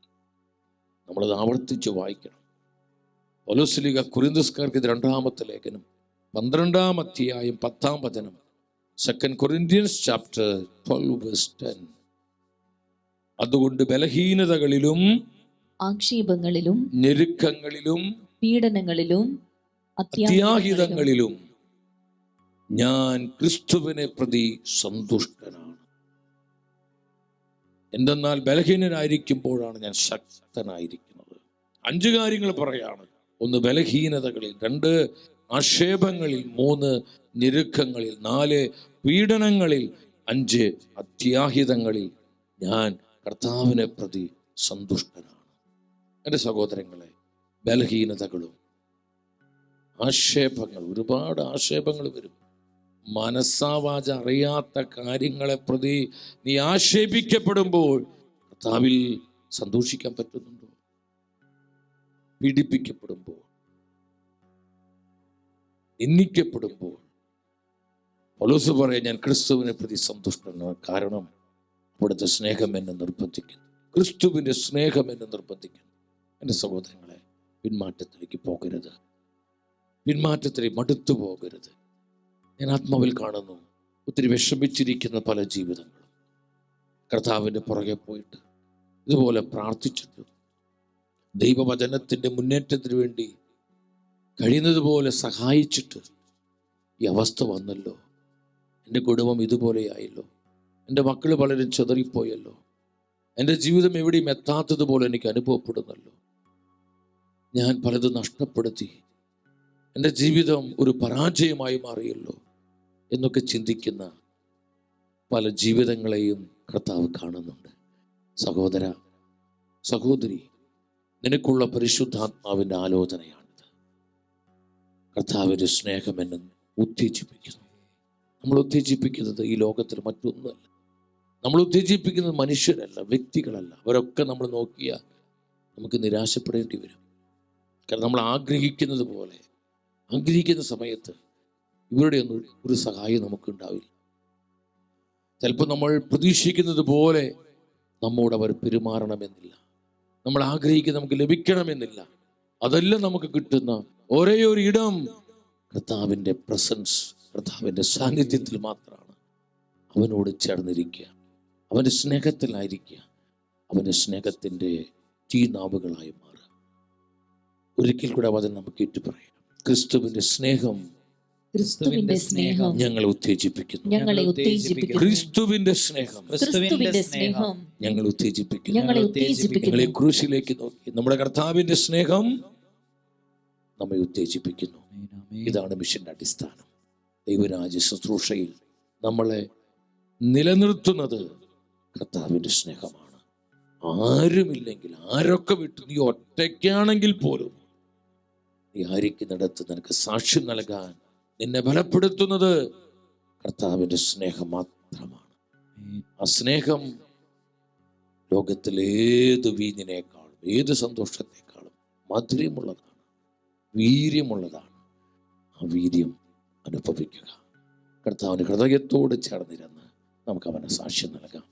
നമ്മളത് ആവർത്തിച്ച് വായിക്കണം. പൗലോസ്ലീഹ കൊരിന്ത്യർക്കാർക്ക് 2-ാമത്തെ ലേഖനം 12-ാം അധ്യായം 10-ാം വചനം. 2 Corinthians chapter 12 verse 10. അതുകൊണ്ട് ബലഹീനതകളിലും ആക്ഷേപങ്ങളിലും ഞെരുക്കങ്ങളിലും പീഡനങ്ങളിലും അത്യാഹിതങ്ങളിലും ഞാൻ ക്രിസ്തുവിനെ പ്രതി സന്തുഷ്ടനാണ്. എന്തെന്നാൽ ബലഹീനനായിരിക്കുമ്പോഴാണ് ഞാൻ ശക്തനായിരിക്കുന്നത്. 5 കാര്യങ്ങൾ പറയാണ്. 1 ബലഹീനതകളിൽ, 2 ആക്ഷേപങ്ങളിൽ, 3 ഞെരുക്കങ്ങളിൽ, 4 പീഡനങ്ങളിൽ, 5 അത്യാഹിതങ്ങളിൽ ഞാൻ കർത്താവിനെ പ്രതി സന്തുഷ്ടനാണ്. എൻ്റെ സഹോദരങ്ങളെ, ബലഹീനതകളും ആക്ഷേപങ്ങൾ, ഒരുപാട് ആക്ഷേപങ്ങൾ വരും. മനസ്സാവാച അറിയാത്ത കാര്യങ്ങളെ പ്രതി നീ ആക്ഷേപിക്കപ്പെടുമ്പോൾ കർത്താവിൽ സന്തോഷിക്കാൻ പറ്റുന്നുണ്ടോ? പീഡിപ്പിക്കപ്പെടുമ്പോൾ, നിന്ദിക്കപ്പെടുമ്പോൾ പൗലോസ് പറയാൻ, ഞാൻ ക്രിസ്തുവിനെ പ്രതി സന്തുഷ്ടനാണ്. കാരണം അവിടുത്തെ സ്നേഹം എന്നെ നിർബന്ധിക്കുന്നു. ക്രിസ്തുവിൻ്റെ സ്നേഹം എന്നെ നിർബന്ധിക്കുന്നു. എൻ്റെ സഹോദരങ്ങളെ, പിന്മാറ്റത്തിലേക്ക് പോകരുത്. പിന്മാറ്റത്തിലേക്ക് മടുത്തു പോകരുത്. ഞാൻ ആത്മാവിൽ കാണുന്നു ഒത്തിരി വിഷമിച്ചിരിക്കുന്ന പല ജീവിതങ്ങളും. കർത്താവിൻ്റെ പുറകെ പോയിട്ട് ഇതുപോലെ പ്രാർത്ഥിച്ചിട്ട് ദൈവവചനത്തിൻ്റെ മുന്നേറ്റത്തിന് വേണ്ടി കഴിയുന്നത് പോലെ സഹായിച്ചിട്ട് ഈ അവസ്ഥ വന്നല്ലോ, എൻ്റെ കുടുംബം ഇതുപോലെയായല്ലോ, എൻ്റെ മക്കൾ പലരും ചെതറിപ്പോയല്ലോ, എൻ്റെ ജീവിതം എവിടെയും എത്താത്തതുപോലെ എനിക്ക് അനുഭവപ്പെടുന്നല്ലോ, ഞാൻ പലതും നഷ്ടപ്പെടുത്തി, എൻ്റെ ജീവിതം ഒരു പരാജയമായി മാറിയല്ലോ എന്നൊക്കെ ചിന്തിക്കുന്ന പല ജീവിതങ്ങളെയും കർത്താവ് കാണുന്നുണ്ട്. സഹോദര, സഹോദരി, നിനക്കുള്ള പരിശുദ്ധാത്മാവിൻ്റെ ആലോചനയാണിത്. കർത്താവിൻ്റെ സ്നേഹം എന്നെ ഉത്തേജിപ്പിക്കുന്നു. നമ്മൾ ഉത്തേജിപ്പിക്കുന്നത് ഈ ലോകത്തിൽ മറ്റൊന്നുമല്ല. നമ്മൾ ഉത്തേജിപ്പിക്കുന്നത് മനുഷ്യരല്ല, വ്യക്തികളല്ല. അവരൊക്കെ നമ്മൾ നോക്കിയാൽ നമുക്ക് നിരാശപ്പെടേണ്ടി വരും. കാരണം നമ്മൾ ആഗ്രഹിക്കുന്നത് പോലെ ആഗ്രഹിക്കുന്ന സമയത്ത് ഇവരുടെ ഒന്നും ഒരു സഹായം നമുക്കുണ്ടാവില്ല. ചിലപ്പോൾ നമ്മൾ പ്രതീക്ഷിക്കുന്നത് പോലെ നമ്മോട് അവർ പെരുമാറണമെന്നില്ല, നമ്മൾ ആഗ്രഹിക്കുന്ന നമുക്ക് ലഭിക്കണമെന്നില്ല. അതെല്ലാം നമുക്ക് കിട്ടുന്ന ഒരേ ഒരു ഇടം കർത്താവിൻ്റെ പ്രസൻസ്, കർത്താവിൻ്റെ സാന്നിധ്യത്തിൽ മാത്രമാണ്. അവനോട് ചേർന്നിരിക്കുക, അവൻ്റെ സ്നേഹത്തിലായിരിക്കുക, അവൻ്റെ സ്നേഹത്തിൻ്റെ തീനാവുകളായി മാറുക. ഒരിക്കൽ കൂടെ അവൻ നമുക്ക് ഏറ്റുപറയാം. ക്രിസ്തുവിൻ്റെ സ്നേഹം ക്രിസ്തുവിന്റെ സ്നേഹം ഞങ്ങളെ ഉത്തേജിപ്പിക്കുന്നു. ഞങ്ങളെ ഉത്തേജിപ്പിക്കുന്നു. ക്രിസ്തുവിന്റെ സ്നേഹം ക്രിസ്തുവിന്റെ സ്നേഹം ഞങ്ങളെ ഉത്തേജിപ്പിക്കുന്നു. ഞങ്ങളെ ഉത്തേജിപ്പിക്കുന്നു. ഞങ്ങളെ ക്രൂശിലേക്ക് നോക്കി നമ്മുടെ കർത്താവിന്റെ സ്നേഹം നമ്മെ ഉത്തേജിപ്പിക്കുന്നു. ഇതാണ് മിഷന്റെ അടിസ്ഥാനം. ദൈവരാജ്യ ശുശ്രൂഷയിൽ നമ്മളെ നിലനിർത്തുന്നത് കർത്താവിന്റെ സ്നേഹമാണ്. ആരുമില്ലെങ്കിൽ, ആരൊക്കെ വിട്ടു, നീ ഒറ്റയ്ക്കാണെങ്കിൽ പോലും നീ ആയിരിക്കുന്നിടത്ത് നിനക്ക് സാക്ഷ്യം നൽകാൻ നിന്നെ ബലപ്പെടുത്തുന്നത് കർത്താവിന്റെ സ്നേഹം മാത്രമാണ്. ആ സ്നേഹം ലോകത്തിലെ ഏത് വീഞ്ഞിനേക്കാളും, ഏത് സന്തോഷത്തെക്കാളും മധുരമുള്ളതാണ്, വീര്യമുള്ളതാണ്. ആ വീര്യം അനുഭവിക്കുക. കർത്താവിന് ഹൃദയത്തോട് ചേർന്നിരുന്ന് നമുക്ക് അവനെ സാക്ഷ്യം നൽകാം.